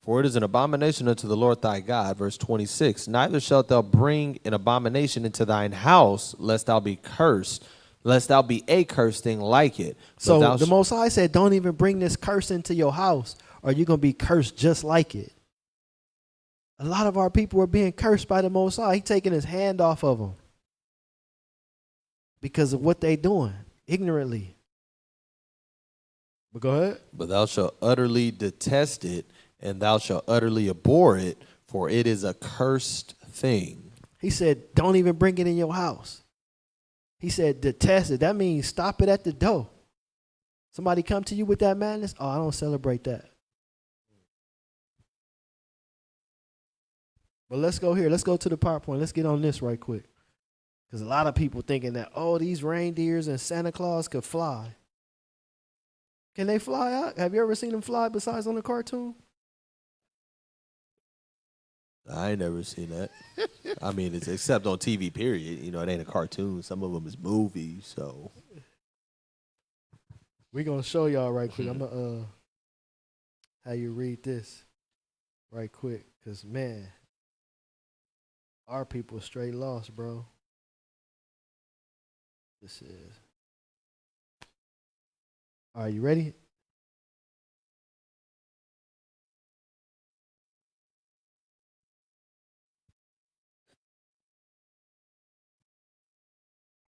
For it is an abomination unto the Lord thy God, verse 26. Neither shalt thou bring an abomination into thine house, lest thou be cursed, lest thou be a cursed thing like it. So the Most High said, don't even bring this curse into your house, or you're going to be cursed just like it. A lot of our people are being cursed by the Most High. He's taking his hand off of them because of what they doing, ignorantly. But go ahead. But thou shalt utterly detest it, and thou shalt utterly abhor it, for it is a cursed thing. He said, don't even bring it in your house. He said, detest it. That means stop it at the door. Somebody come to you with that madness? Oh, I don't celebrate that. But let's go here. Let's go to the PowerPoint. Let's get on this right quick. Because a lot of people thinking that, oh, these reindeers and Santa Claus could fly. Can they fly out? Have you ever seen them fly besides on the cartoon? I ain't never seen that. I mean, it's except on TV, period. You know, it ain't a cartoon. Some of them is movies, so. We're going to show y'all right quick. I'm going to how you read this right quick. Because, man, our people straight lost, bro. This is. All right, you ready?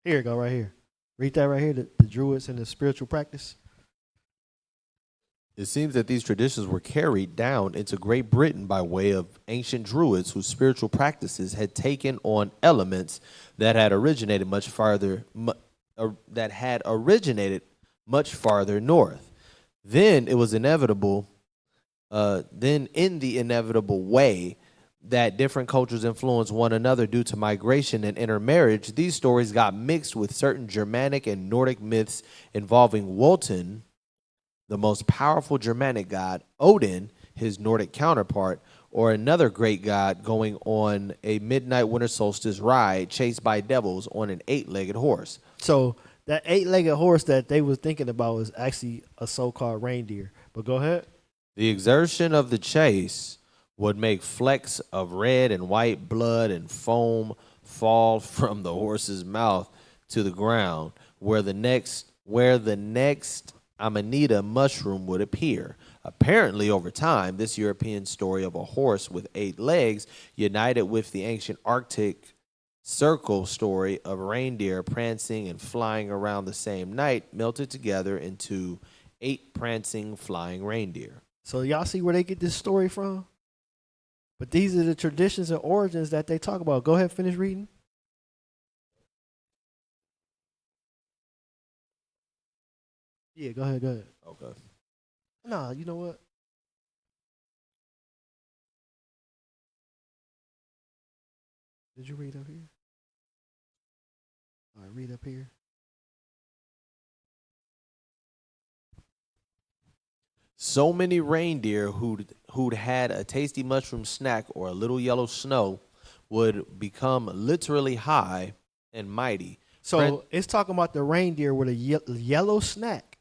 Here you go, right here. Read that right here, the Druids and the spiritual practice. It seems that these traditions were carried down into Great Britain by way of ancient Druids whose spiritual practices had taken on elements that had originated much farther north. Then it was inevitable, then in the inevitable way that different cultures influence one another due to migration and intermarriage, these stories got mixed with certain Germanic and Nordic myths involving Wotan, the most powerful Germanic god, Odin, his Nordic counterpart, or another great god going on a midnight winter solstice ride chased by devils on an 8-legged horse. So that 8-legged horse that they was thinking about was actually a so-called reindeer. But go ahead. The exertion of the chase would make flecks of red and white blood and foam fall from the horse's mouth to the ground, where the next Amanita mushroom would appear. Apparently, over time, this European story of a horse with 8 legs, united with the ancient Arctic Circle story of reindeer prancing and flying around the same night, melted together into 8 prancing, flying reindeer. So y'all see where they get this story from? But these are the traditions and origins that they talk about. Go ahead, finish reading. Yeah, go ahead. Okay. Nah, you know what? Did you read up here? All right, read up here. So many reindeer who'd had a tasty mushroom snack or a little yellow snow would become literally high and mighty. So it's talking about the reindeer with a yellow snack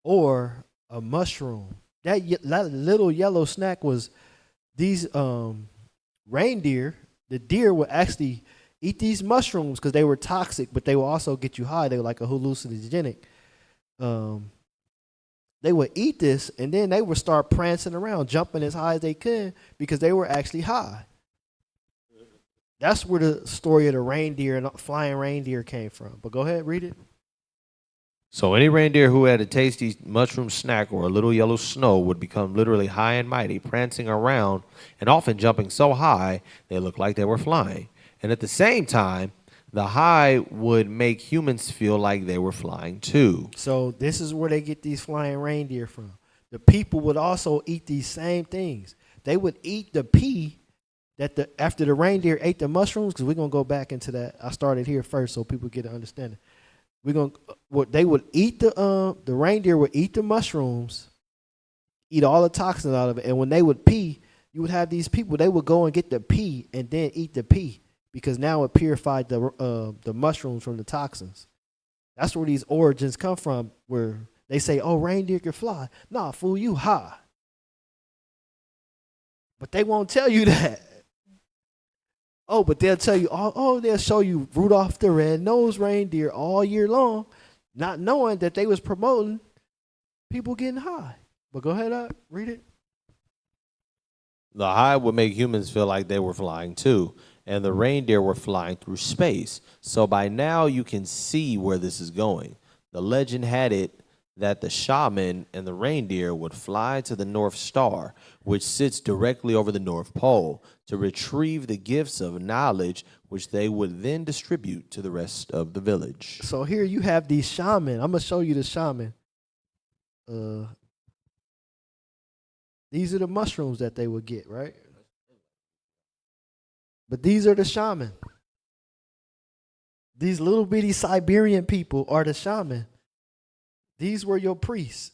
or a mushroom. That little yellow snack was these reindeer. The deer would actually eat these mushrooms because they were toxic, but they will also get you high. They were like a hallucinogenic. They would eat this, and then they would start prancing around, jumping as high as they could because they were actually high. That's where the story of the reindeer and flying reindeer came from. But go ahead, read it. So any reindeer who had a tasty mushroom snack or a little yellow snow would become literally high and mighty, prancing around and often jumping so high they looked like they were flying. And at the same time, the high would make humans feel like they were flying too. So this is where they get these flying reindeer from. the people would also eat these same things. They would eat the pea that after the reindeer ate the mushrooms, because we're gonna go back into that. I started here first so people get an understanding. They would eat the reindeer would eat the mushrooms, eat all the toxins out of it, and when they would pee, you would have these people, they would go and get the pee and then eat the pee because now it purified the mushrooms from the toxins. That's where these origins come from, where they say, oh, reindeer can fly. Nah, fool, you high. But they won't tell you that. Oh, but they'll tell you, they'll show you Rudolph the Red-Nosed Reindeer all year long, not knowing that they was promoting people getting high. But go ahead, read it. The high would make humans feel like they were flying too, and the reindeer were flying through space. So by now you can see where this is going. The legend had it that the shaman and the reindeer would fly to the North Star, which sits directly over the North Pole, to retrieve the gifts of knowledge, which they would then distribute to the rest of the village. So here you have these shaman. I'm going to show you the shaman. These are the mushrooms that they would get, right? But these are the shaman. These little bitty Siberian people are the shaman. These were your priests.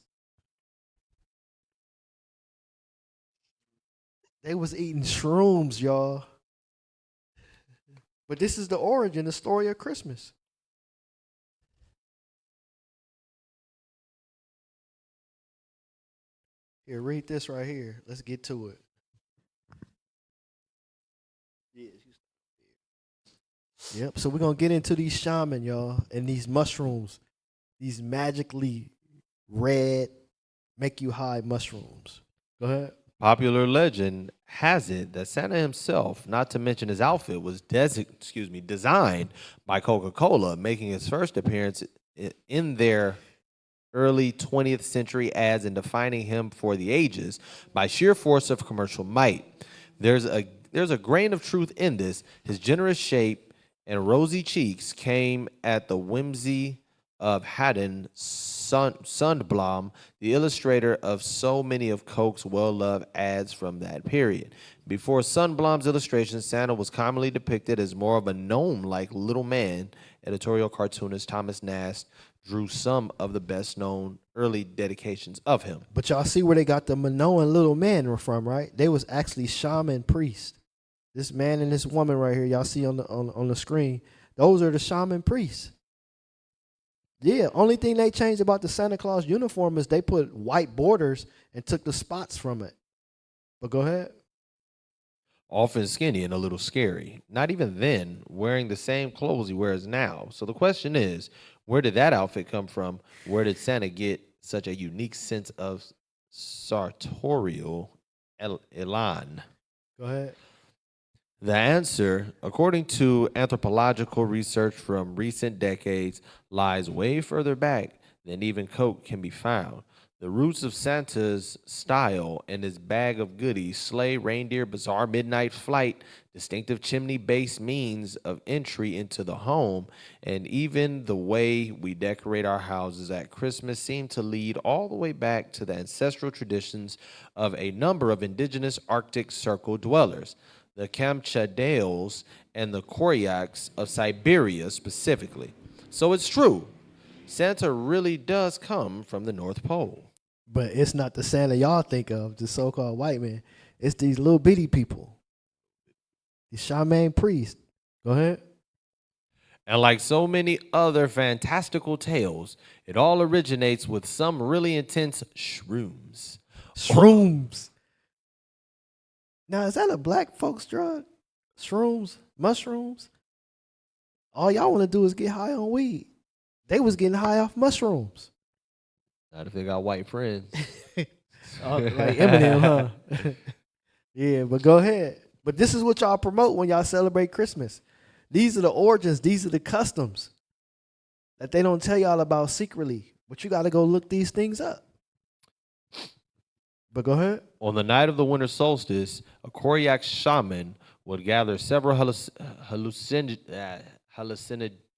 They was eating shrooms, y'all. But this is the origin, the story of Christmas. Here, read this right here. Let's get to it. Yep, so we're going to get into these shaman, y'all, and these mushrooms. These magically red, make you high mushrooms. Go ahead. Popular legend has it that Santa himself, not to mention his outfit, was designed by Coca-Cola, making his first appearance in their early 20th century ads and defining him for the ages by sheer force of commercial might. There's a grain of truth in this. His generous shape and rosy cheeks came at the whimsy of Haddon Sundblom, the illustrator of so many of Coke's well-loved ads from that period. Before Sundblom's illustrations, Santa was commonly depicted as more of a gnome-like little man. Editorial cartoonist Thomas Nast drew some of the best-known early dedications of him. But y'all see where they got the Minoan little man from, right? They was actually shaman priests. This man and this woman right here, y'all see on the screen, those are the shaman priests. Yeah, only thing they changed about the Santa Claus uniform is they put white borders and took the spots from it. But go ahead. Often skinny and a little scary. Not even then, wearing the same clothes he wears now. So the question is, where did that outfit come from? Where did Santa get such a unique sense of sartorial elan? Go ahead. The answer, according to anthropological research from recent decades, lies way further back than even Coke can be found. The roots of Santa's style and his bag of goodies, sleigh, reindeer, bizarre midnight flight, distinctive chimney-based means of entry into the home, and even the way we decorate our houses at Christmas seem to lead all the way back to the ancestral traditions of a number of indigenous Arctic Circle dwellers, the Kamchadales and the Koryaks of Siberia specifically. So it's true, Santa really does come from the North Pole. But it's not the Santa y'all think of, the so-called white man. It's these little bitty people. These shaman priests. Go ahead. And like so many other fantastical tales, it all originates with some really intense shrooms. Shrooms. Now, is that a black folks drug? Shrooms? Mushrooms? All y'all want to do is get high on weed. They was getting high off mushrooms. Not if they got white friends. Like Eminem, huh? Yeah, but go ahead. But this is what y'all promote when y'all celebrate Christmas. These are the origins. These are the customs that they don't tell y'all about secretly. But you got to go look these things up. But go ahead. On the night of the winter solstice, a Koryak shaman would gather several hallucinogens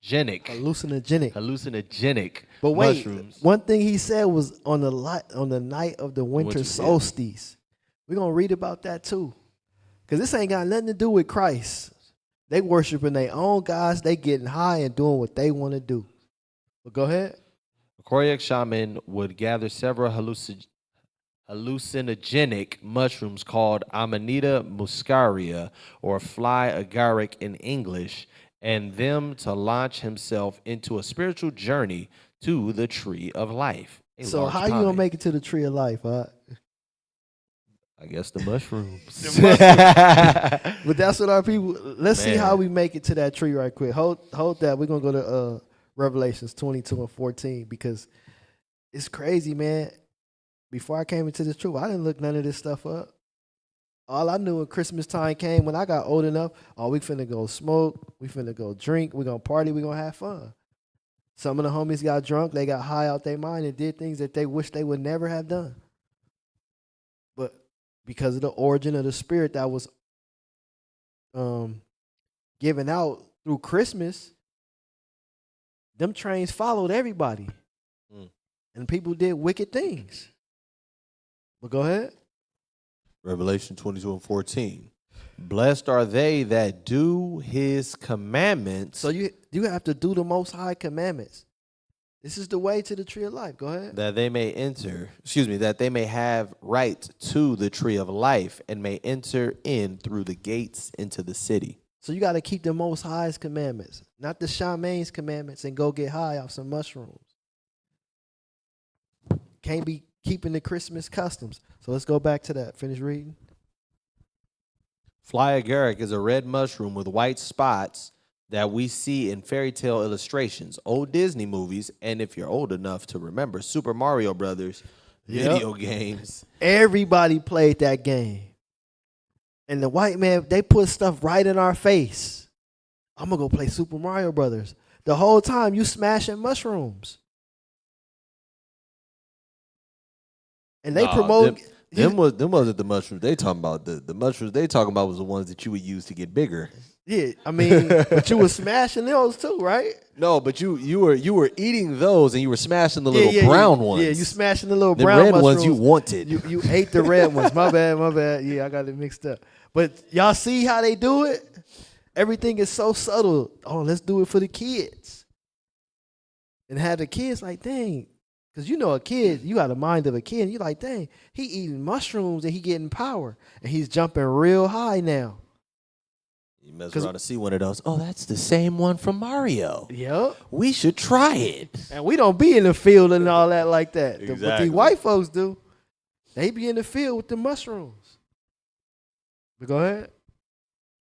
hallucinogenic But wait, mushrooms. one thing he said was on the night of the winter solstice. We're gonna read about that too, because this ain't got nothing to do with Christ. They worshiping their own gods. They getting high and doing what they want to do. But go ahead. A Koryak shaman would gather several hallucinogenic mushrooms called Amanita muscaria, or fly agaric in English, and them to launch himself into a spiritual journey to the tree of life. So how you gonna make it to the tree of life? I guess the mushrooms. But that's what our people. Let's see how we make it to that tree right quick. Hold that. We're gonna go to Revelations 22 and 14 because it's crazy, man. Before I came into this truth, I didn't look none of this stuff up. All I knew when Christmas time came, when I got old enough, we finna go smoke, we finna go drink, we gonna party, we gonna have fun. Some of the homies got drunk, they got high out their mind and did things that they wish they would never have done. But because of the origin of the spirit that was given out through Christmas, them trains followed everybody. And people did wicked things. But go ahead. Revelation 22 and 14. Blessed are they that do his commandments. So you have to do the Most High commandments. This is the way to the tree of life. Go ahead. That they may that they may have right to the tree of life and may enter in through the gates into the city. So you got to keep the Most High's commandments, not the shaman's commandments, and go get high off some mushrooms. Can't be keeping the Christmas customs. So let's go back to that. Finish reading. Fly agaric is a red mushroom with white spots that we see in fairy tale illustrations, old Disney movies, and if you're old enough to remember, Super Mario Brothers video games. Everybody played that game. And the white man, they put stuff right in our face. I'm going to go play Super Mario Brothers. The whole time you smashing mushrooms. And they promote... Them wasn't the mushrooms they talking about. The mushrooms they talking about was the ones that you would use to get bigger. Yeah, I mean, but you were smashing those too, right? No, but you were eating those and you were smashing the little brown ones. Yeah, you smashing the little the brown red mushrooms. ones you wanted. You ate the red ones. My bad. Yeah, I got it mixed up. But y'all see how they do it? Everything is so subtle. Oh, let's do it for the kids. And have the kids like, dang. Because you know a kid, you got the mind of a kid. You're like, dang, he eating mushrooms and he getting power. And he's jumping real high now. You mess around to see one of those. Oh, that's the same one from Mario. Yep. We should try it. And we don't be in the field and all that like that. Exactly. But these white folks do. They be in the field with the mushrooms. But go ahead.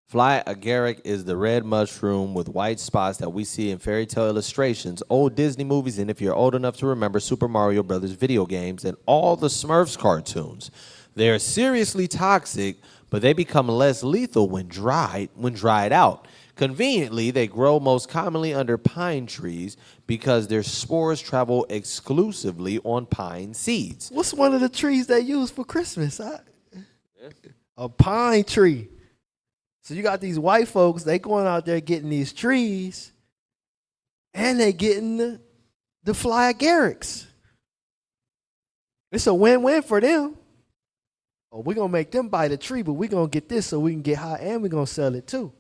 Fly agaric is the red mushroom with white spots that we see in fairy tale illustrations, old Disney movies, and if you're old enough to remember, Super Mario Brothers video games and all the Smurfs cartoons. They are seriously toxic, but they become less lethal when dried out. Conveniently, they grow most commonly under pine trees because their spores travel exclusively on pine seeds. What's one of the trees they use for Christmas? A pine tree. So you got these white folks, they going out there getting these trees, and they getting the fly agarics. It's a win-win for them. Oh, we're going to make them buy the tree, but we're going to get this so we can get high, and we're going to sell it too.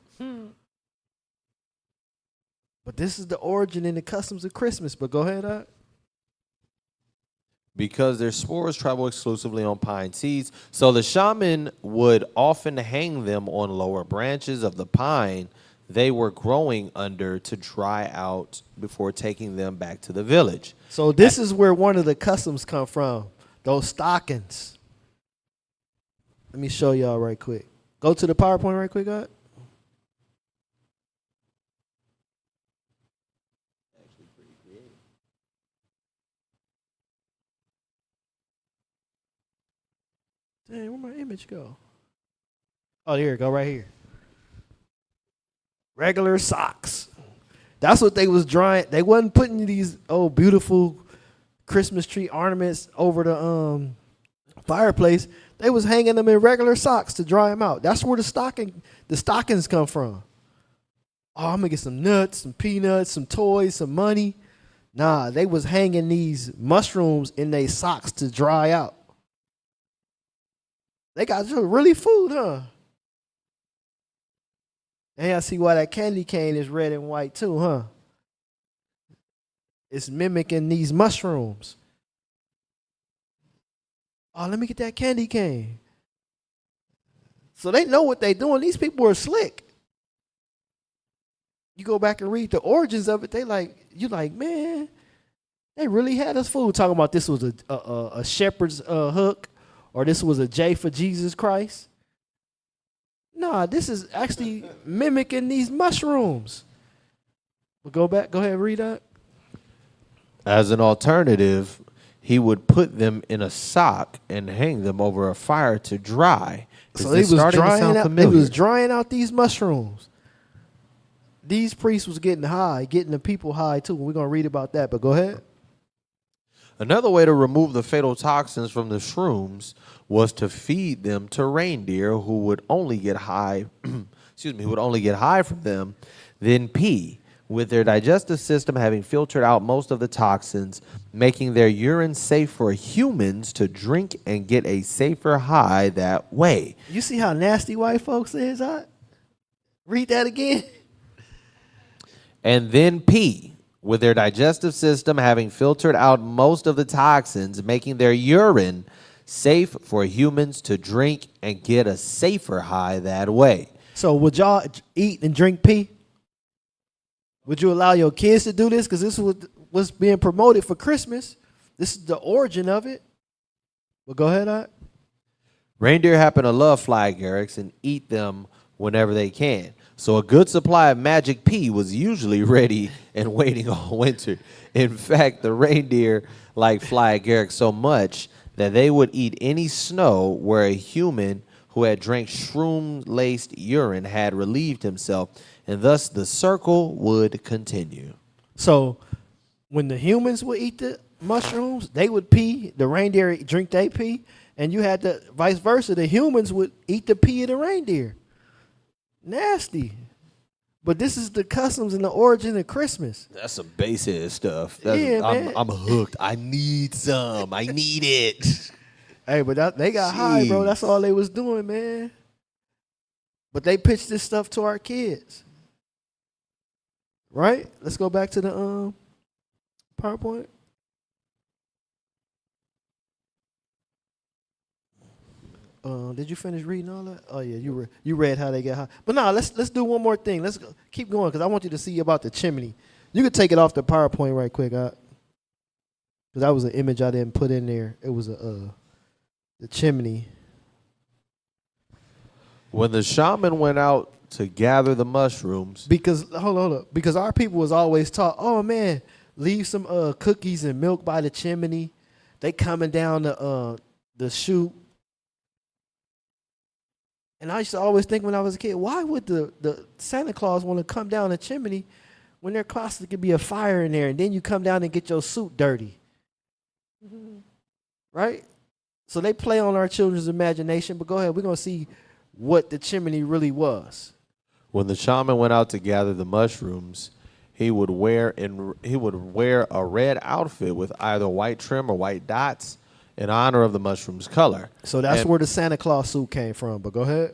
But this is the origin and the customs of Christmas. But go ahead, Because their spores travel exclusively on pine seeds, so the shaman would often hang them on lower branches of the pine they were growing under to dry out before taking them back to the village. So this is where one of the customs come from, those stockings. Let me show y'all right quick. Go to the PowerPoint right quick, God. Dang, where'd my image go? Oh, here, go right here. Regular socks. That's what they was drawing. They wasn't putting these beautiful Christmas tree ornaments over the fireplace. They was hanging them in regular socks to dry them out. That's where the stockings come from. oh, I'm gonna get some nuts, some peanuts, some toys, some money. Nah, they was hanging these mushrooms in their socks to dry out. They got really food, huh? And I see why that candy cane is red and white too, huh? It's mimicking these mushrooms. Oh, let me get that candy cane. So they know what they doing. These people are slick. You go back and read the origins of it, you like, man, they really had us fooled talking about this was a shepherd's hook or this was a J for Jesus Christ. Nah, this is actually mimicking these mushrooms. But go ahead and read that. As an alternative, he would put them in a sock and hang them over a fire to dry. So he was drying out these mushrooms. These priests was getting high, getting the people high too. We're going to read about that, but go ahead. Another way to remove the fatal toxins from the shrooms was to feed them to reindeer who would only get high, who would only get high from them, then pee, with their digestive system having filtered out most of the toxins, making their urine safe for humans to drink and get a safer high that way. You see how nasty white folks is, huh? Read that again. And then pee, with their digestive system having filtered out most of the toxins, making their urine safe for humans to drink and get a safer high that way. So would y'all eat and drink pee? Would you allow your kids to do this? Because this was being promoted for Christmas. This is the origin of it. Well, go ahead, Art. Reindeer happen to love fly agarics and eat them whenever they can. So a good supply of magic pea was usually ready and waiting all winter. In fact, the reindeer liked fly agaric so much that they would eat any snow where a human who had drank shroom-laced urine had relieved himself, and thus the circle would continue. So when the humans would eat the mushrooms, they would pee, the reindeer drink they pee, and you had the vice versa. The humans would eat the pee of the reindeer. Nasty. But this is the customs and the origin of Christmas. That's some basic stuff. Man. I'm hooked. I need some. I need it. Hey, but they got high, bro. That's all they was doing, man. But they pitched this stuff to our kids. Right? Let's go back to the PowerPoint. Did you finish reading all that? Oh yeah, you read how they get high. But no, let's do one more thing. Let's keep going because I want you to see about the chimney. You could take it off the PowerPoint right quick, because that was an image I didn't put in there. It was the chimney. When the shaman went out to gather the mushrooms, because hold on, because our people was always taught, oh man, leave some cookies and milk by the chimney. They coming down the chute. And I used to always think when I was a kid, why would the Santa Claus want to come down the chimney when there constantly could be a fire in there, and then you come down and get your suit dirty? Mm-hmm. Right? So they play on our children's imagination, but go ahead, we're going to see what the chimney really was. When the shaman went out to gather the mushrooms, he would wear a red outfit with either white trim or white dots in honor of the mushroom's color. So that's where the Santa Claus suit came from, but go ahead.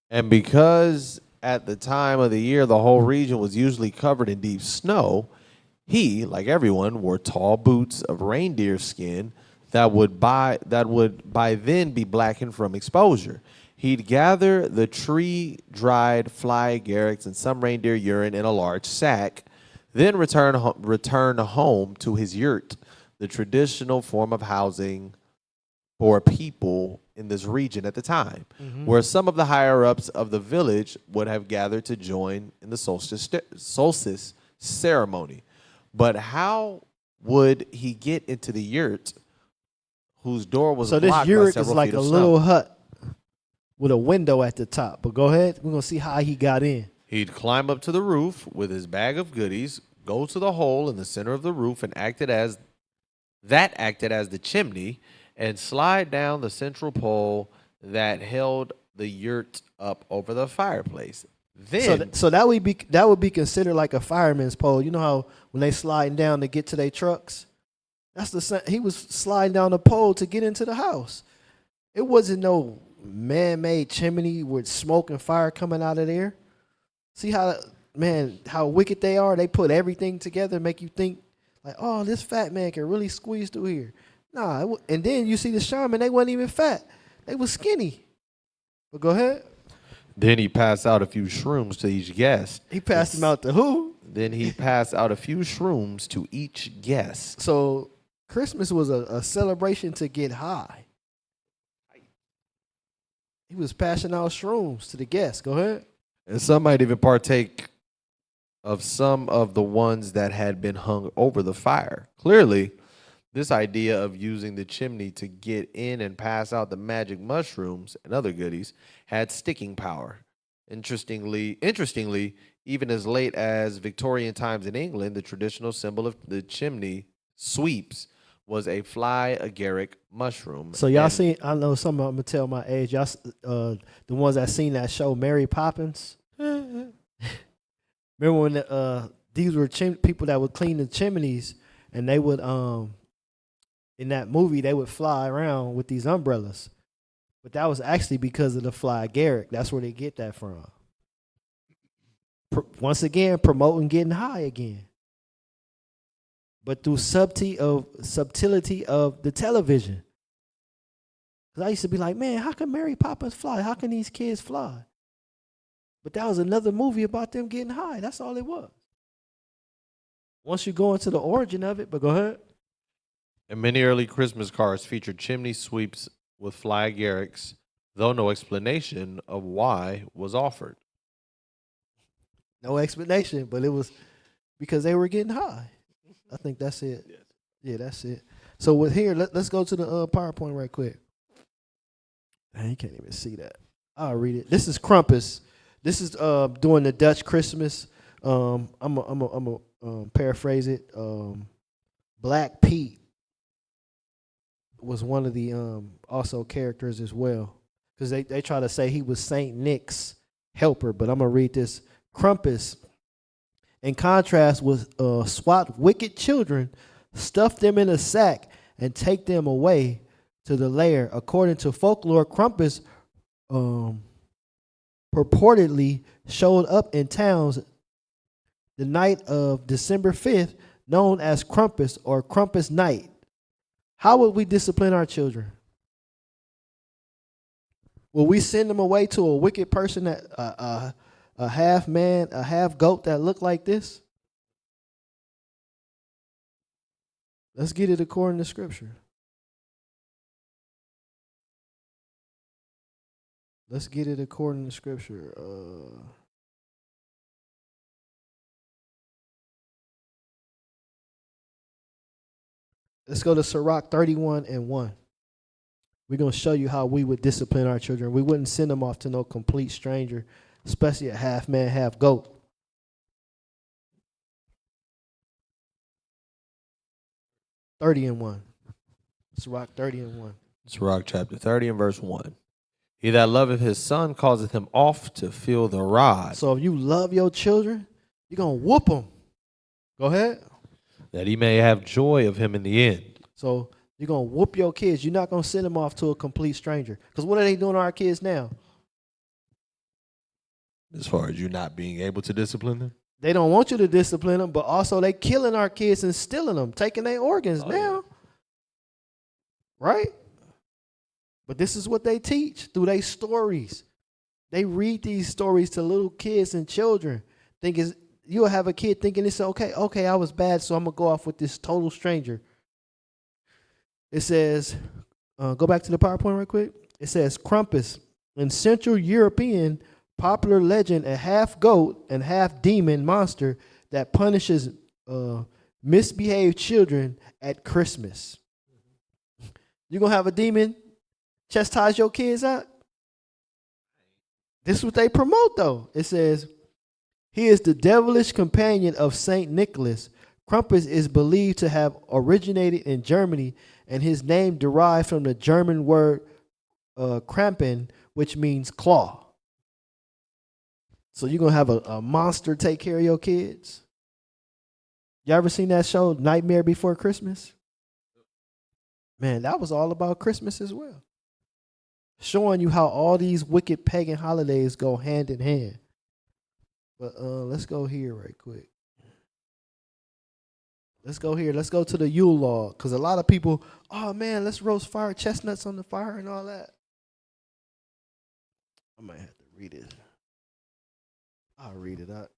And because at the time of the year the whole region was usually covered in deep snow, he, like everyone, wore tall boots of reindeer skin that would by then be blackened from exposure. He'd gather the tree-dried fly agarics and some reindeer urine in a large sack, then return home to his yurt, the traditional form of housing for people in this region at the time, where some of the higher-ups of the village would have gathered to join in the solstice ceremony. But how would he get into the yurt whose door was blocked by several feet of snow? So this yurt is like a little hut with a window at the top. But go ahead. We're going to see how he got in. He'd climb up to the roof with his bag of goodies, go to the hole in the center of the roof and acted as the chimney, and slide down the central pole that held the yurt up over the fireplace. Then So that would be considered like a fireman's pole. You know how when they sliding down to get to their trucks, that's the same. He was sliding down the pole to get into the house. It wasn't no man-made chimney with smoke and fire coming out of there. See how wicked they are. They put everything together, make you think like, oh, this fat man can really squeeze through here. Nah, and then you see the shaman. They wasn't even fat. They was skinny. But go ahead. Then he passed out a few shrooms to each guest. He passed them out to who? Then he passed out a few shrooms to each guest. So Christmas was a celebration to get high. He was passing out shrooms to the guests. Go ahead. And some might even partake of some of the ones that had been hung over the fire. Clearly, this idea of using the chimney to get in and pass out the magic mushrooms and other goodies had sticking power. Interestingly, even as late as Victorian times in England, the traditional symbol of the chimney sweeps was a fly agaric mushroom. So y'all seen? I know some. I'm gonna tell my age. Y'all, the ones that seen that show, Mary Poppins. Remember when these were people that would clean the chimneys, and they would in that movie they would fly around with these umbrellas, but that was actually because of the fly agaric. That's where they get that from. Once again, promoting getting high again. But through subtlety of the television. Because I used to be like, man, how can Mary Poppins fly? How can these kids fly? But that was another movie about them getting high. That's all it was. Once you go into the origin of it, but go ahead. And many early Christmas cards featured chimney sweeps with fly agarics, though no explanation of why was offered. No explanation, but it was because they were getting high. I think that's it. Yes. Yeah, that's it. So with here, let's go to the PowerPoint right quick. Man, you can't even see that. I'll read it. This is Krampus. This is during the Dutch Christmas. I'm a paraphrase it. Black Pete was one of the also characters as well, because they try to say he was Saint Nick's helper, but I'm gonna read this. Krampus, in contrast, with swat wicked children, stuff them in a sack, and take them away to the lair. According to folklore, Krampus purportedly showed up in towns the night of December 5th, known as Krampus or Krampus Night. How would we discipline our children? Will we send them away to a wicked person, that a half man, a half goat that look like this? Let's get it according to Scripture. Let's get it according to Scripture. Let's go to Sirach 31:1. We're going to show you how we would discipline our children. We wouldn't send them off to no complete stranger, especially a half man, half goat. 30:1. Sirach 30:1. Sirach chapter 30 and verse 1. He that loveth his son causeth him oft to feel the rod. So if you love your children, you're going to whoop them. Go ahead. That he may have joy of him in the end. So you're going to whoop your kids. You're not going to send them off to a complete stranger. Because what are they doing to our kids now? As far as you not being able to discipline them? They don't want you to discipline them, but also they killing our kids and stealing them, taking their organs now. Yeah. Right? But this is what they teach through their stories. They read these stories to little kids and children. You'll have a kid thinking it's okay, I was bad, so I'm going to go off with this total stranger. It says, go back to the PowerPoint real quick. It says, Krampus, in Central European popular legend, a half goat and half demon monster that punishes misbehaved children at Christmas. You going to have a demon chastise your kids out? This is what they promote, though. It says, he is the devilish companion of Saint Nicholas. Krampus is believed to have originated in Germany, and his name derived from the German word Krampen, which means claw. So you're gonna have a monster take care of your kids? You ever seen that show, Nightmare Before Christmas? Man, that was all about Christmas as well. Showing you how all these wicked pagan holidays go hand in hand. But let's go here right quick. Let's go here. Let's go to the Yule log. Because a lot of people, oh man, let's roast fire chestnuts on the fire and all that. I might have to read it. I'll read it out.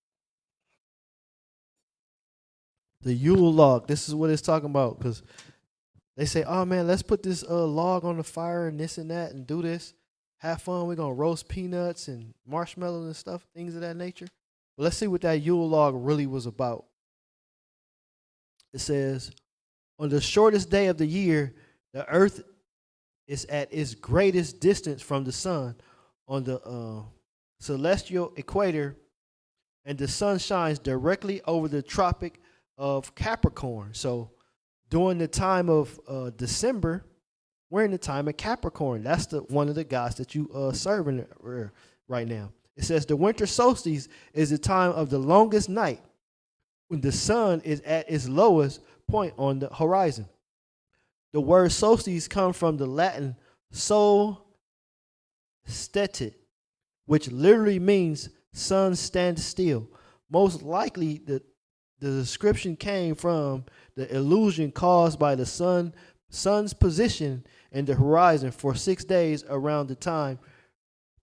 The Yule log. This is what it's talking about. Because they say, oh man, let's put this log on the fire and this and that and do this. Have fun. We're going to roast peanuts and marshmallows and stuff, things of that nature. But let's see what that Yule log really was about. It says, on the shortest day of the year, the earth is at its greatest distance from the sun on the celestial equator, and the sun shines directly over the Tropic of Capricorn. So during the time of December, we're in the time of Capricorn. That's one of the gods that you serving right now. It says the winter solstice is the time of the longest night, when the sun is at its lowest point on the horizon. The word solstice comes from the Latin sol stetit, which literally means sun stand still. Most likely the description came from the illusion caused by the sun's position in the horizon for 6 days around the time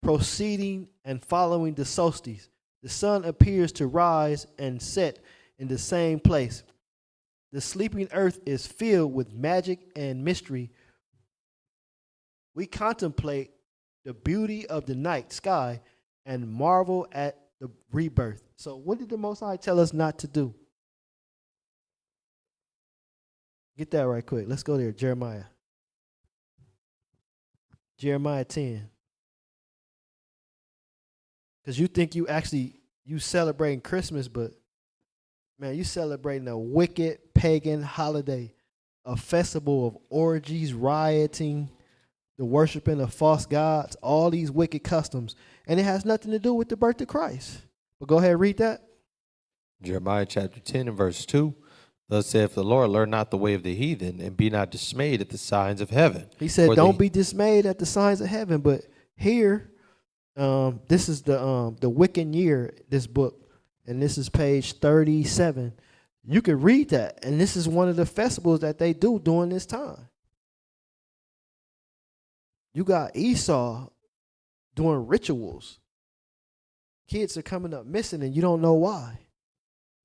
preceding and following the solstice. The sun appears to rise and set in the same place. The sleeping earth is filled with magic and mystery. We contemplate the beauty of the night sky and marvel at the rebirth. So what did the Most High tell us not to do? Get that right quick. Let's go there, Jeremiah. Jeremiah 10. Because you think you celebrating Christmas, but man, you celebrating a wicked pagan holiday, a festival of orgies, rioting, the worshiping of false gods, all these wicked customs. And it has nothing to do with the birth of Christ. But go ahead and read that. Jeremiah chapter 10 and verse 2. Thus saith the Lord, learn not the way of the heathen, and be not dismayed at the signs of heaven. He said, don't be dismayed at the signs of heaven. But here, this is the Wiccan year, this book. And this is page 37. You can read that. And this is one of the festivals that they do during this time. You got Esau doing rituals. Kids are coming up missing and you don't know why.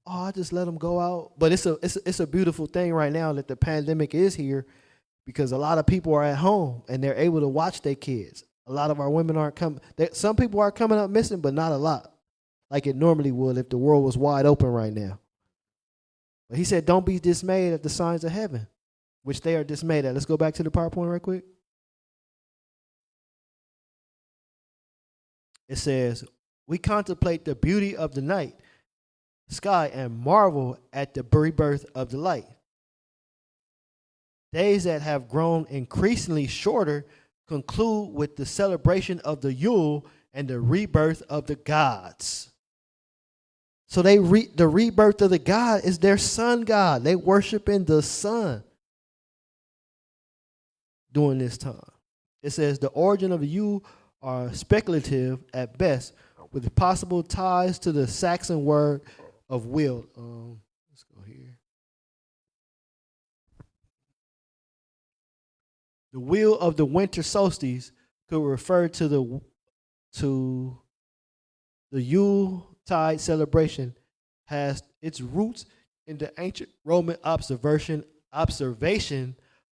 Oh, I just let them go out. But it's a beautiful thing right now that the pandemic is here, because a lot of people are at home and they're able to watch their kids. A lot of our women aren't coming. Some people are coming up missing, but not a lot, like it normally would if the world was wide open right now. But he said, don't be dismayed at the signs of heaven, which they are dismayed at. Let's go back to the PowerPoint right quick. It says, we contemplate the beauty of the night sky and marvel at the rebirth of the light. Days that have grown increasingly shorter conclude with the celebration of the Yule and the rebirth of the gods. So the rebirth of the God is their sun god. They worship in the sun during this time. It says the origin of the Yule are speculative at best, with possible ties to the Saxon word of will. Let's go here. The wheel of the winter solstice could refer to the Yuletide celebration, has its roots in the ancient Roman observation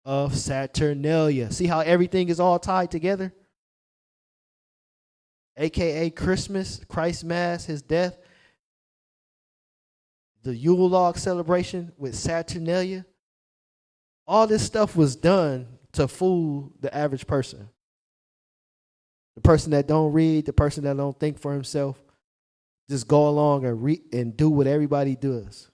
of Saturnalia. See how everything is all tied together? AKA Christmas, Christ's Mass, his death, the Yule log celebration with Saturnalia. All this stuff was done to fool the average person. The person that don't read, the person that don't think for himself, just go along and do what everybody does.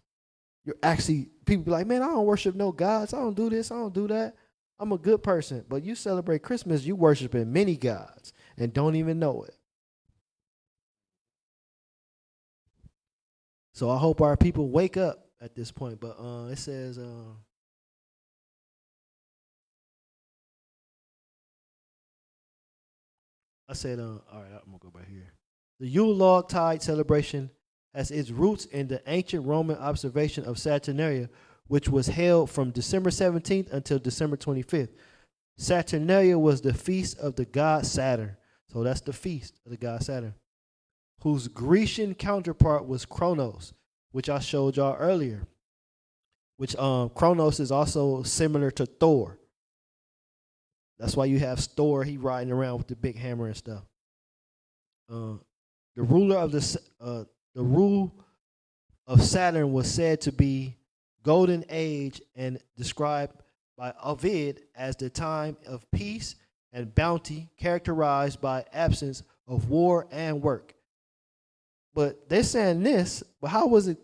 You're actually, people be like, man, I don't worship no gods. I don't do this. I don't do that. I'm a good person. But you celebrate Christmas, you worshiping many gods and don't even know it. So I hope our people wake up at this point. But it says, I said, all right, I'm gonna go back here. The Yule log tide celebration has its roots in the ancient Roman observation of Saturnalia, which was held from December 17th until December 25th. Saturnalia was the feast of the god Saturn. So that's the feast of the god Saturn, whose Grecian counterpart was Kronos, which I showed y'all earlier. Which Kronos is also similar to Thor. That's why you have Thor, he riding around with the big hammer and stuff. The ruler of the rule of Saturn was said to be golden age and described by Ovid as the time of peace and bounty, characterized by absence of war and work. But they're saying this, but how was it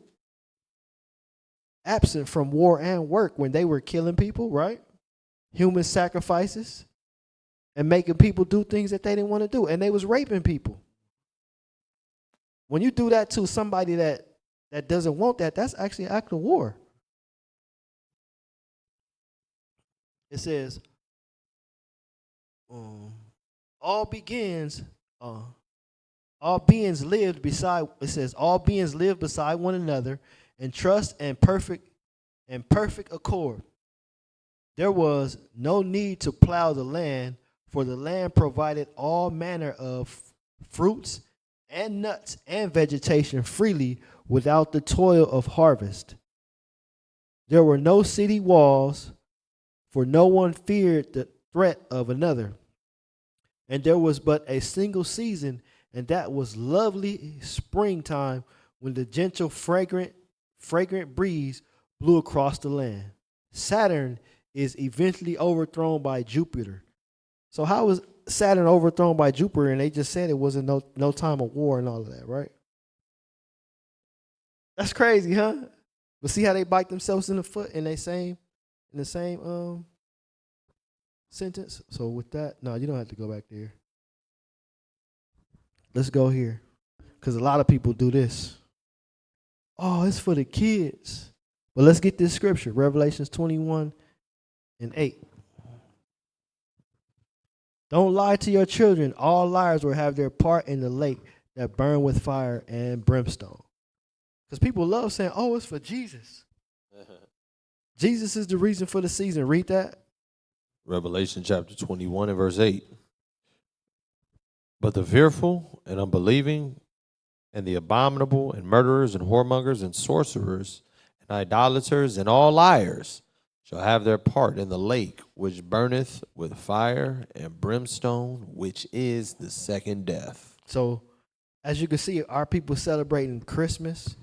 absent from war and work when they were killing people, right? Human sacrifices and making people do things that they didn't want to do, and they was raping people. When you do that to somebody that doesn't want that, that's actually an act of war. It says, all beings lived beside. It says all beings live beside one another in trust and perfect accord. There was no need to plow the land, for the land provided all manner of fruits and nuts and vegetation freely without the toil of harvest. There were no city walls, for no one feared the threat of another. And there was but a single season, and that was lovely springtime, when the gentle, fragrant breeze blew across the land. Saturn is eventually overthrown by Jupiter. So how was Saturn overthrown by Jupiter? And they just said it wasn't no time of war and all of that, right? That's crazy, huh? But see how they bite themselves in the foot in the same sentence? So with that, no, you don't have to go back there. Let's go here. Because a lot of people do this. Oh, it's for the kids. But let's get this scripture, Revelations 21:8. Don't lie to your children. All liars will have their part in the lake that burn with fire and brimstone. Because people love saying, oh, it's for Jesus. Jesus is the reason for the season. Read that. Revelation chapter 21 and verse 8. But the fearful and unbelieving and the abominable and murderers and whoremongers and sorcerers and idolaters and all liars shall have their part in the lake which burneth with fire and brimstone, which is the second death. So, as you can see, our people celebrating Christmas.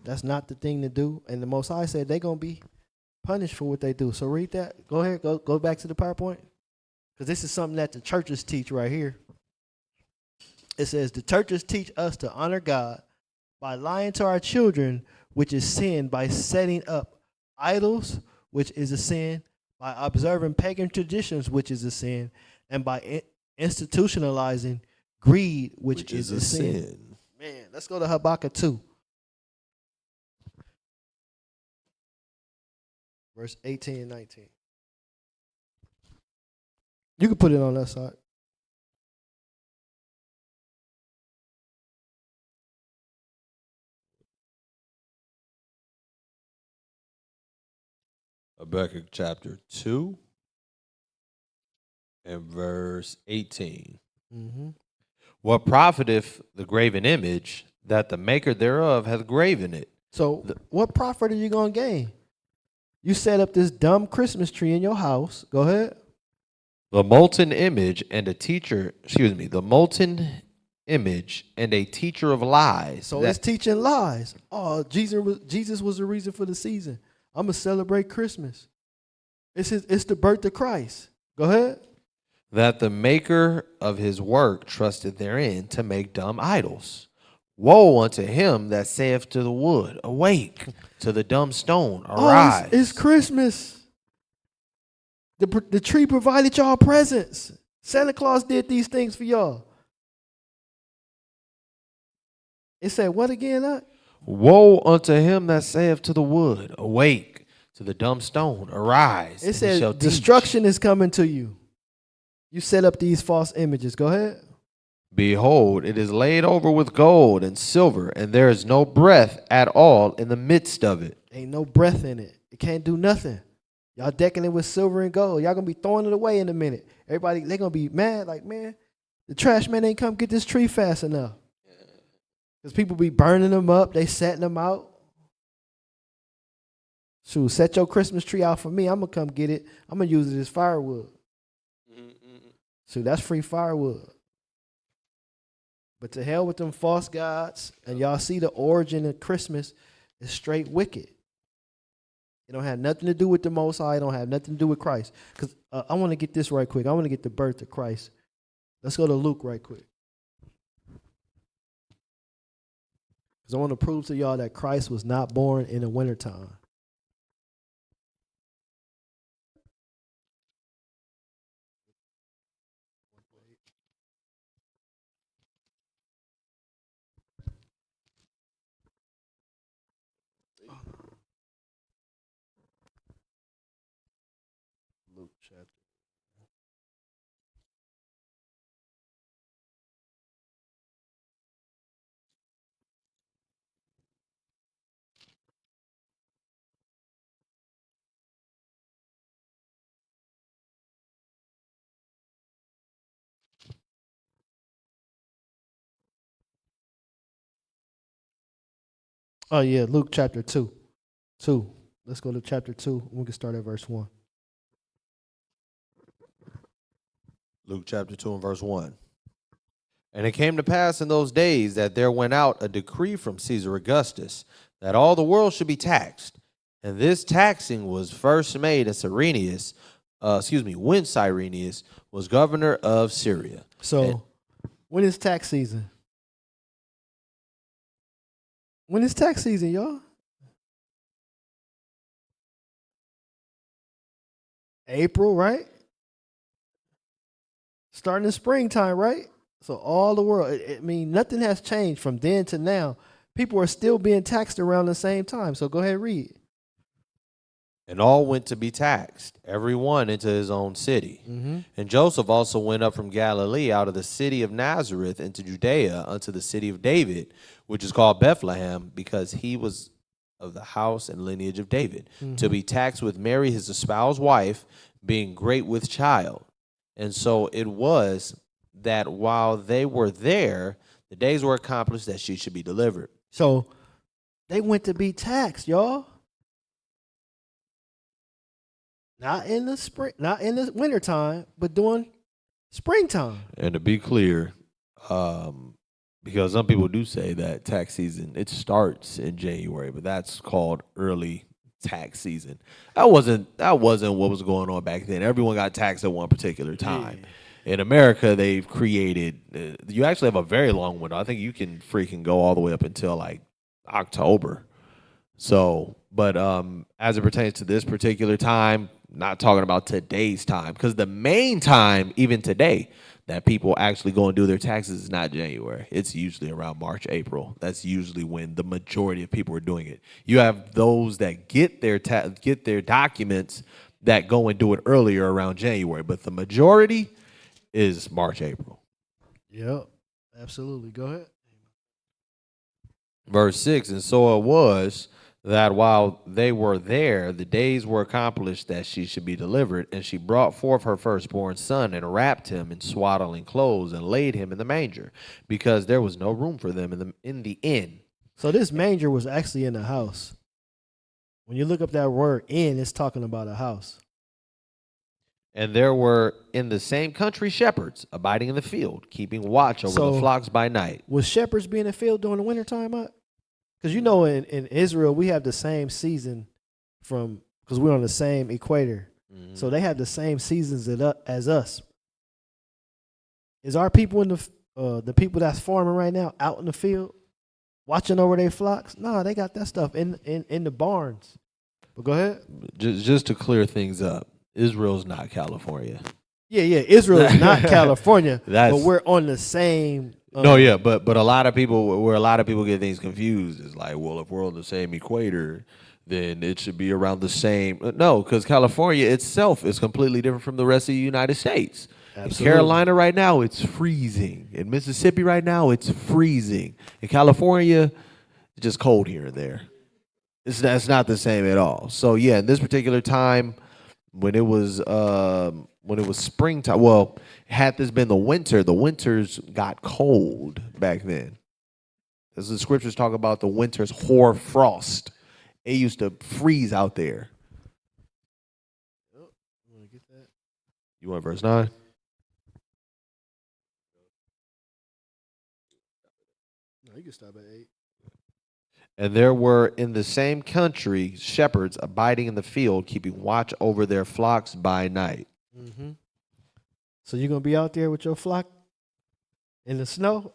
That's not the thing to do. And the Most High said they're going to be punished for what they do. So read that. Go ahead. Go back to the PowerPoint. Because this is something that the churches teach right here. It says, the churches teach us to honor God by lying to our children, which is sin, by setting up idols, which is a sin, by observing pagan traditions, which is a sin, and by institutionalizing greed, which is a sin. Man, let's go to Habakkuk 2. Verse 18 and 19. You can put it on that side. Habakkuk chapter 2 and verse 18. Mm-hmm. What profiteth the graven image that the maker thereof hath graven it? So what profit are you going to gain? You set up this dumb Christmas tree in your house. Go ahead. The molten image and a teacher, the molten image and a teacher of lies. So it's teaching lies. Oh, Jesus was the reason for the season. I'm going to celebrate Christmas. It's the birth of Christ. Go ahead. That the maker of his work trusted therein to make dumb idols. Woe unto him that saith to the wood, awake, to the dumb stone, arise. Oh, it's Christmas. The tree provided y'all presents. Santa Claus did these things for y'all. It said what again? Woe unto him that saith to the wood, awake, to the dumb stone, arise. It and says shall teach. destruction is coming to you. You set up these false images. Go ahead. Behold, it is laid over with gold and silver, and there is no breath at all in the midst of it. Ain't no breath in it. It can't do nothing. Y'all decking it with silver and gold. Y'all gonna be throwing it away in a minute. Everybody, they gonna be mad like, man, the trash man ain't come get this tree fast enough. Because people be burning them up. They setting them out. Shoot, set your Christmas tree out for me. I'm gonna come get it. I'm gonna use it as firewood. Shoot, that's free firewood. But to hell with them false gods, and y'all see the origin of Christmas is straight wicked. It don't have nothing to do with the Most High. It don't have nothing to do with Christ. Because I want to get this right quick. I want to get the birth of Christ. Let's go to Luke right quick. Because I want to prove to y'all that Christ was not born in the wintertime. Luke chapter. Oh yeah, Luke chapter 2. 2. Let's go to chapter 2. We can start at verse 1. Luke chapter 2 and verse 1. And it came to pass in those days that there went out a decree from Caesar Augustus that all the world should be taxed. And this taxing was first made at when Cyrenius was governor of Syria. So, when is tax season? When is tax season, y'all? April, right? Starting in springtime, right? So all the world, I mean, nothing has changed from then to now. People are still being taxed around the same time. So go ahead and read. And all went to be taxed, every one into his own city. Mm-hmm. And Joseph also went up from Galilee out of the city of Nazareth into Judea unto the city of David, which is called Bethlehem, because he was of the house and lineage of David, to be taxed with Mary his espoused wife, being great with child. And so it was that while they were there, the days were accomplished that she should be delivered. So they went to be taxed, y'all. Not in the spring, not in the wintertime, but during springtime. And to be clear, because some people do say that tax season, it starts in January, but that's called early tax season. That wasn't what was going on back then. Everyone got taxed at one particular time. Yeah. In America, they've created, you actually have a very long window. I think you can freaking go all the way up until like October. So, but as it pertains to this particular time, not talking about today's time, because the main time, even today, that people actually go and do their taxes is not January. It's usually around March, April. That's usually when the majority of people are doing it. You have those that get their documents that go and do it earlier around January, but the majority is March, April. Yep, absolutely. Go ahead. Verse 6, and so it was that while they were there, the days were accomplished that she should be delivered, and she brought forth her firstborn son and wrapped him in swaddling clothes and laid him in the manger, because there was no room for them in the inn. So this manger was actually in the house. When you look up that word inn, it's talking about a house. And there were in the same country shepherds abiding in the field, keeping watch over the flocks by night. Was shepherds be in the field during the wintertime? Because you know in Israel, we have the same season because we're on the same equator. Mm-hmm. So they have the same seasons as us. Is our people in the people that's farming right now out in the field watching over their flocks? No, they got that stuff in the barns. But go ahead. Just to clear things up, Israel's not California. Yeah. Israel is not California, but we're on the same No, yeah, but a lot of people, where a lot of people get things confused is like, well, if we're on the same equator, then it should be around the same. No, because California itself is completely different from the rest of the United States. Absolutely. In Carolina right now, it's freezing. In Mississippi right now, it's freezing. In California, it's just cold here and there. It's not the same at all. So yeah, in this particular time, when it was springtime, well, had this been the winters got cold back then. As the scriptures talk about the winters hoar frost. It used to freeze out there. You want verse 9? No, you can stop at 8. And there were in the same country shepherds abiding in the field, keeping watch over their flocks by night. Mm-hmm. So you're going to be out there with your flock in the snow,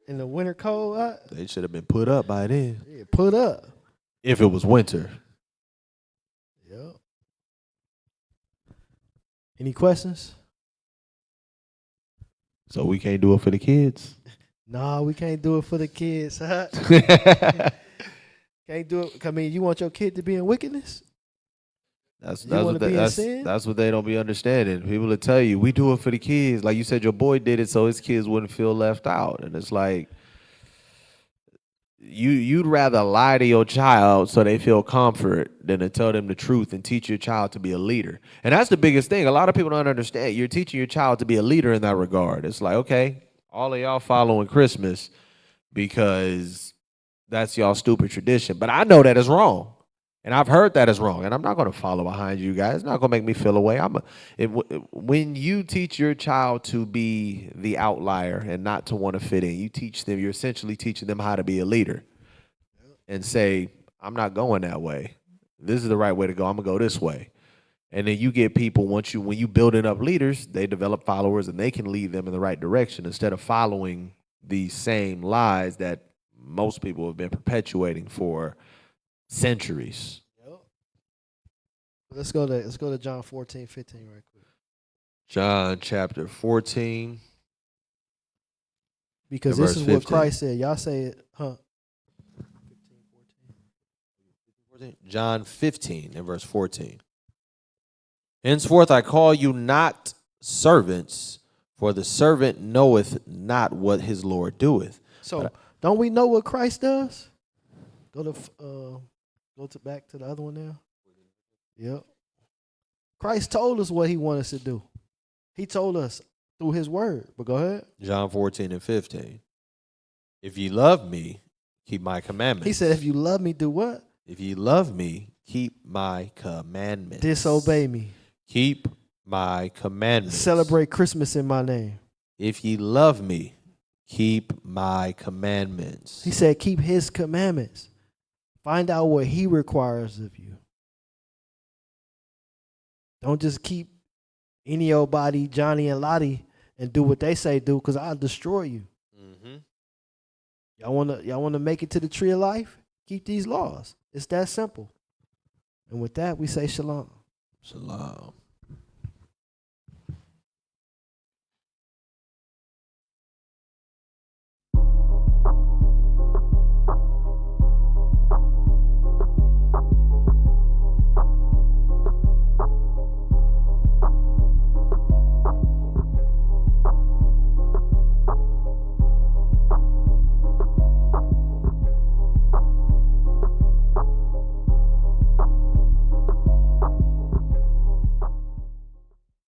in the winter cold? They should have been put up by then. Yeah, put up. If it was winter. Yep. Any questions? So we can't do it for the kids? No, we can't do it for the kids. Huh? Can't do it. I mean, you want your kid to be in wickedness? That's wanna what be in sin? that's what they don't be understanding. People will tell you, we do it for the kids. Like you said, your boy did it so his kids wouldn't feel left out. And it's like, you'd rather lie to your child so they feel comfort than to tell them the truth and teach your child to be a leader. And that's the biggest thing. A lot of people don't understand. You're teaching your child to be a leader in that regard. It's like, okay, all of y'all following Christmas because that's y'all stupid tradition. But I know that is wrong. And I've heard that is wrong. And I'm not going to follow behind you guys. It's not going to make me feel away. When you teach your child to be the outlier and not to want to fit in, you're essentially teaching them how to be a leader and say, I'm not going that way. This is the right way to go. I'm going to go this way. And then you get people, when you building up leaders, they develop followers and they can lead them in the right direction instead of following these same lies that most people have been perpetuating for centuries. Yep. Let's go to John 14:15 right quick. John chapter 14. Because and this verse is what 15. Christ said. Y'all say it, huh? 14. John 15 and verse 14. Henceforth I call you not servants, for the servant knoweth not what his Lord doeth. So don't we know what Christ does? Go to back to the other one now. Yep. Christ told us what he wanted us to do. He told us through his word. But go ahead. John 14 and 15. If ye love me, keep my commandments. He said, if you love me, do what? If ye love me, keep my commandments. Disobey me. Keep my commandments. Celebrate Christmas in my name. If ye love me, keep my commandments. He said, keep his commandments. Find out what he requires of you. Don't just keep any old body, Johnny and Lottie, and do what they say do, because I'll destroy you. Mm-hmm. Y'all wanna make it to the tree of life? Keep these laws. It's that simple. And with that, we say shalom. Shalom.